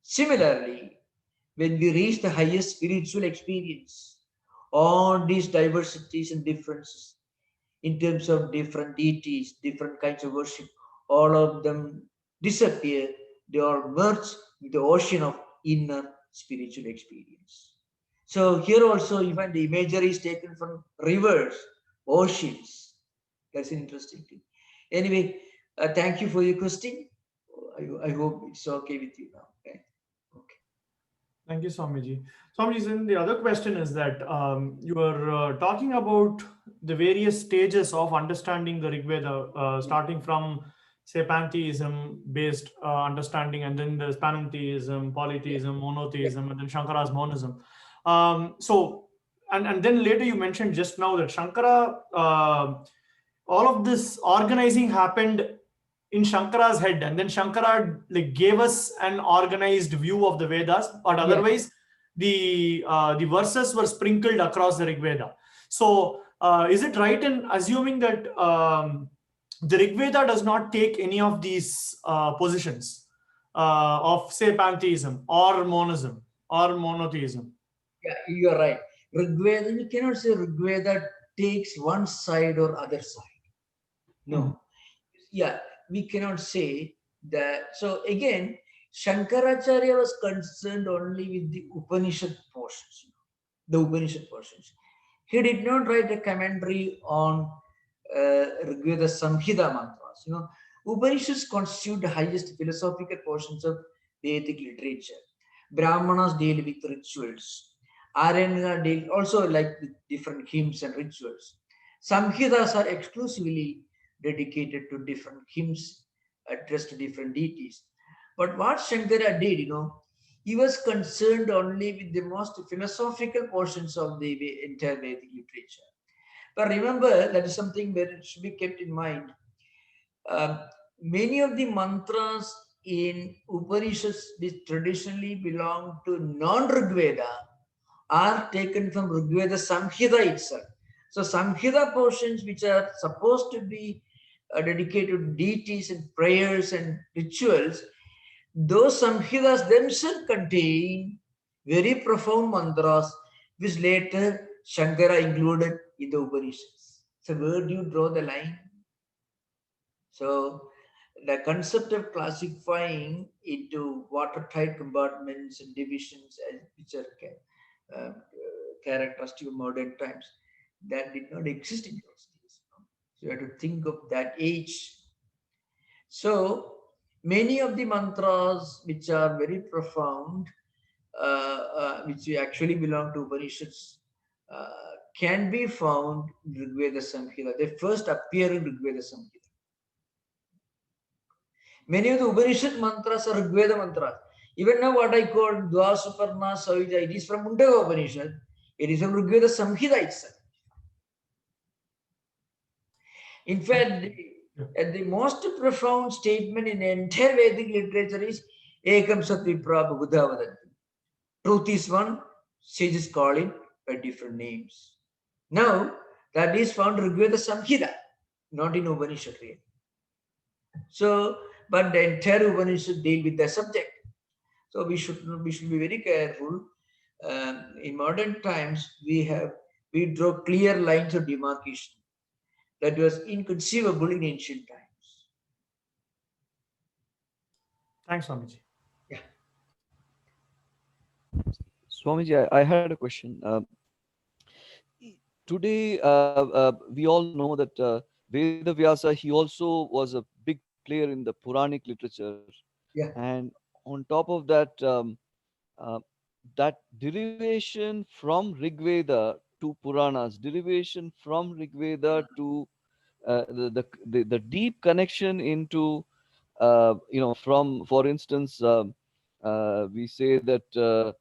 Similarly, when we reach the highest spiritual experience, all these diversities and differences in terms of different deities, different kinds of worship, all of them disappear. They are merged with the ocean of inner spiritual experience. So here also you find the imagery is taken from rivers, oceans. That's an interesting thing. Anyway, thank you for your question. I hope it's okay with you now. Okay. Okay. Thank you, Swamiji. Swamiji, then the other question is that you are talking about the various stages of understanding the Rigveda, starting from, say, pantheism based understanding, and then there's panentheism, Yeah, polytheism, yeah, monotheism, and then Shankara's monism. And then later you mentioned just now that Shankara, all of this organizing happened in Shankara's head, and then Shankara like gave us an organized view of the Vedas, but yeah. otherwise the verses were sprinkled across the Rig Veda. So is it right in assuming that the Rig Veda does not take any of these positions of, say, pantheism or monism or monotheism? Yeah, you are right. Rigveda, you cannot say Rigveda takes one side or other side. Mhm. No. Yeah, we cannot say that. So again, Shankaracharya was concerned only with the Upanishad portions, the Upanishad portions. He did not write a commentary on Rigveda Samhita mantras. Upanishads constitute the highest philosophical portions of Vedic literature. Brahmanas deal with rituals. Aryana deal also like with different hymns and rituals. Samhitas are exclusively dedicated to different hymns addressed to different deities. But what Shankara did, he was concerned only with the most philosophical portions of the entire Vedic literature. But remember, that is something that should be kept in mind. Um, Many of the mantras in Upanishads which traditionally belong to non-Rigveda are taken from Rigveda Samhita itself. So Samhita portions which are supposed to be dedicated to deities and prayers and rituals, those Samhitas themselves contain very profound mantras which later Shankara included in the Upanishads. So where do you draw the line? So the concept of classifying into watertight compartments and divisions, which are characteristic of modern times, that did not exist in those days. So you have to think of that age. So many of the mantras which are very profound, which actually belong to Upanishads, can be found in Rigveda Samhita. They first appear in Rigveda Samhita. Many of the Upanishad mantras are Rigveda mantras. Even now, what I call Dvasuparna Savija, it is from Mundaka Upanishad. It is from Rigveda Samhita itself. In fact, the most profound statement in the entire Vedic literature is Ekam Satvipra Buddha Vadanti. Truth is one, sages call it by different names. Now, that is found in Rigveda Samhita, not in Upanishad really. So, but the entire Upanishad deal with the subject. So we should be very careful. In modern times, we draw clear lines of demarcation that was inconceivable in ancient times. Thanks, Swamiji. Yeah, Swamiji, I had a question. Today, we all know that Veda Vyasa, he also was a big player in the Puranic literature. yeah. And on top of that, uh, that derivation from Rigveda to Puranas, derivation from Rigveda to the deep connection into from, for instance, we say that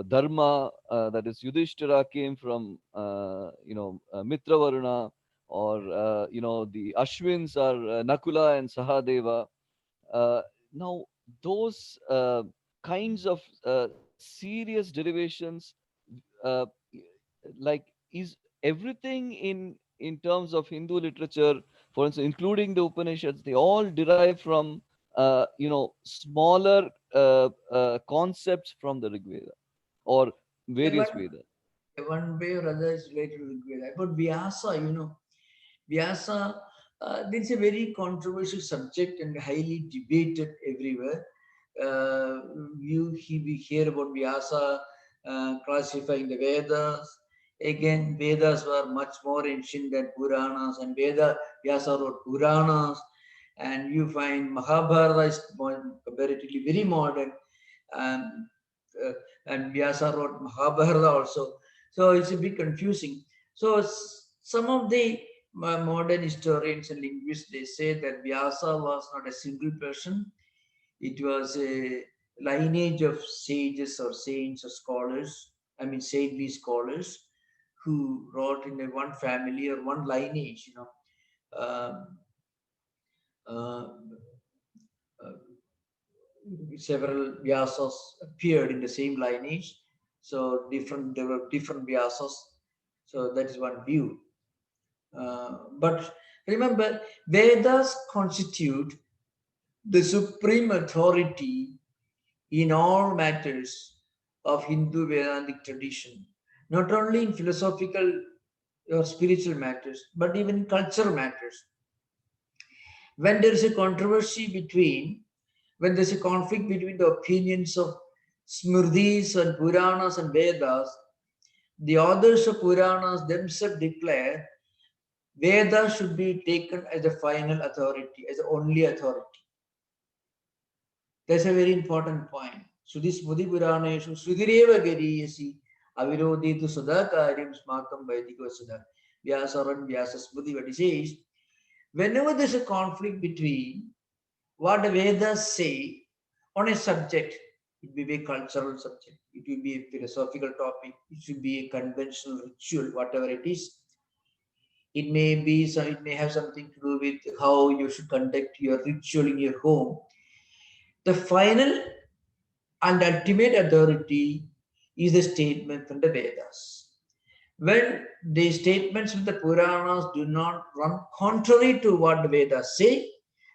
dharma, that is Yudhishthira, came from Mitra Varuna, or the Ashwins are Nakula and Sahadeva. Now those kinds of serious derivations, uh, like, is everything in terms of Hindu literature, for instance, including the Upanishads, they all derive from smaller concepts from the Rig Veda or Yeah, various Vedas. one way or other is related to Rigveda. But Vyasa, Vyasa, this is a very controversial subject and highly debated everywhere. We hear about Vyasa classifying the Vedas. Again, Vedas were much more ancient than Puranas, and Vyasa wrote Puranas. And you find Mahabharata is comparatively very modern. Um, uh, and Vyasa wrote Mahabharata also. So it's a bit confusing. So some of the modern historians and linguists, they say that Vyasa was not a single person. It was a lineage of sages or saints or scholars, I mean saintly scholars, who wrote in a one family or one lineage, Um, uh, uh, several Vyasas appeared in the same lineage. So there were different Vyasas. So that is one view. But remember, Vedas constitute the supreme authority in all matters of Hindu Vedantic tradition, not only in philosophical or spiritual matters, but even cultural matters. When there is a controversy when there's a conflict between the opinions of Smrtis and Puranas and Vedas, the authors of Puranas themselves declare Vedas should be taken as the final authority, as the only authority. That's a very important point. Sudhi Smriti Puraneshu Sudhireva Gariyasi Aviroditu Sudakaryam Smakam Vaidiko Sudha. Vyasaran Vyasa Smriti, what he says, whenever there's a conflict between what the Vedas say on a subject, it will be a cultural subject, it will be a philosophical topic, it should be a conventional ritual, whatever it is. It may have something to do with how you should conduct your ritual in your home. The final and ultimate authority is the statement from the Vedas. When the statements from the Puranas do not run contrary to what the Vedas say,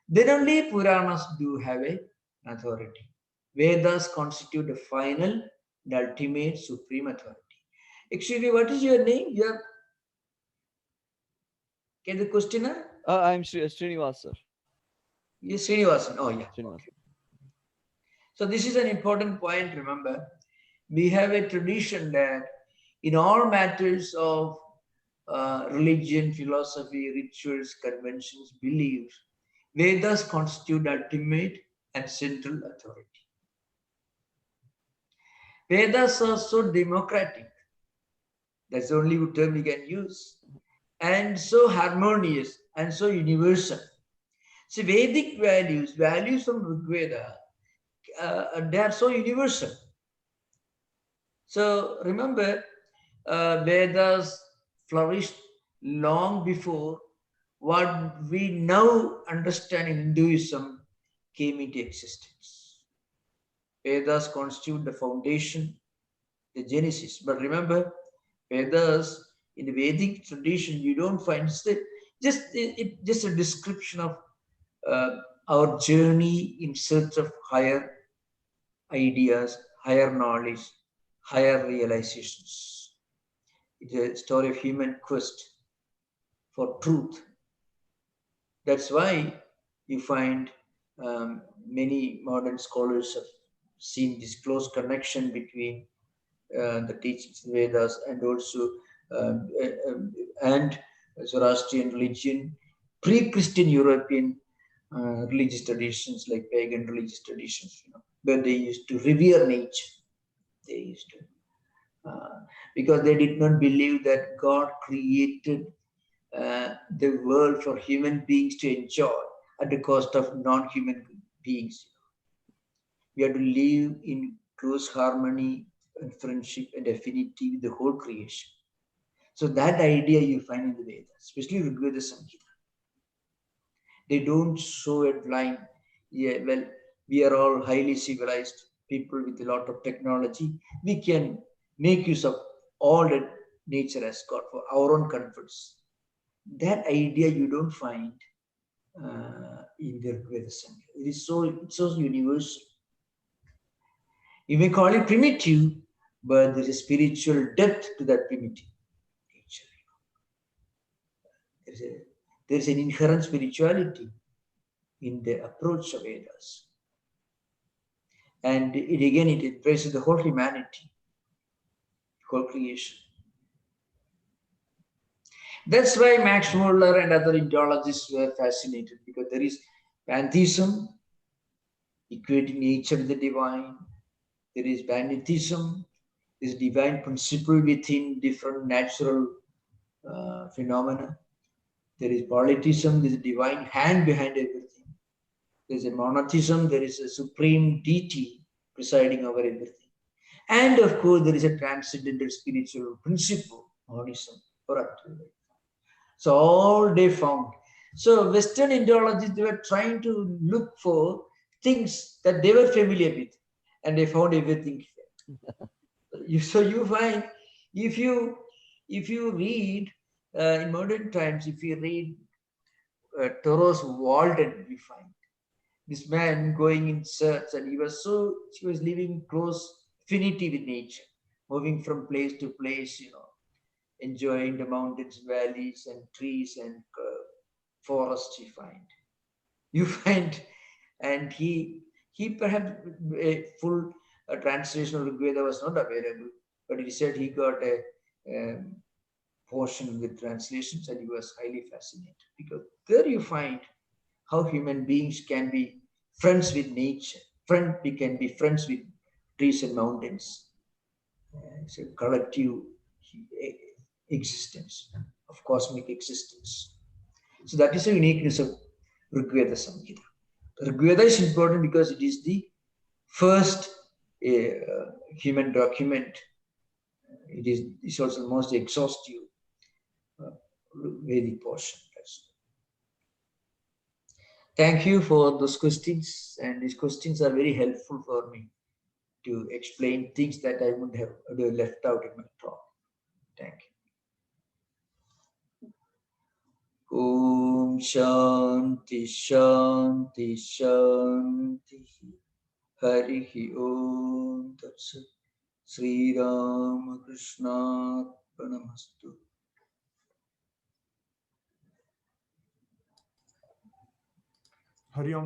then only Puranas do have an authority. Vedas constitute the final and ultimate supreme authority. Excuse me, what is your name? Can the questioner? I'm Srinivas, sir. Yes, Srinivasan. Oh, yeah. Srinivas. Okay. So this is an important point, remember. We have a tradition that in all matters of religion, philosophy, rituals, conventions, beliefs, Vedas constitute ultimate and central authority. Vedas are so democratic, that's the only term we can use, and so harmonious and so universal. See, Vedic values from Rigveda, they are so universal. So remember, Vedas flourished long before what we now understand in Hinduism came into existence. Vedas constitute the foundation, the genesis. But remember, Vedas in the Vedic tradition, you don't find just a description of our journey in search of higher ideas, higher knowledge, higher realizations. It's a story of human quest for truth. That's why you find many modern scholars have seen this close connection between the teachings of Vedas and also um, and Zoroastrian religion, pre-Christian European religious traditions like pagan religious traditions, where they used to revere nature. They used to, because they did not believe that God created the world for human beings to enjoy at the cost of non-human beings. We have to live in close harmony and friendship and affinity with the whole creation. So that idea you find in the Vedas, especially Rigveda Samhita. They don't show a line. Yeah, well, we are all highly civilized people with a lot of technology. We can make use of all that nature has got for our own comforts. That idea you don't find in the Rigveda Samhita. It's so universal. You may call it primitive, but there is a spiritual depth to that primitive nature. There's an inherent spirituality in the approach of Vedas. And it embraces the whole humanity, whole creation. That's why Max Muller and other Indologists were fascinated, because there is pantheism, equating nature with the divine, there is magnetism, there is divine principle within different natural phenomena. There is politism, there is a divine hand behind everything. There is a monotheism, there is a supreme deity presiding over everything. And of course, there is a transcendental spiritual principle, monism, or activity. So all they found. So Western Indologists, they were trying to look for things that they were familiar with, and they found everything. So you find, if you read in modern times, if you read Thoreau's Walden, you find this man going in search, and he was living close affinity with nature, moving from place to place, enjoying the mountains, valleys, and trees and forests. You find, and he perhaps a full translation of Rigveda was not available, but he said he got a um, portion with translations, and he was highly fascinated because there you find how human beings can be friends with nature. We can be friends with trees and mountains. It's a collective existence, of cosmic existence. So that is the uniqueness of Rigveda Samhita. Rigveda is important because it is the first human document. It's also the most exhaustive uh, Vedic portion. Thank you for those questions, and these questions are very helpful for me to explain things that I would have left out in my talk. Thank you. Om Shanti Shanti Shanti. Hari Om Tat Sat. Sri Ram Krishna Pranamastu. Hari Om.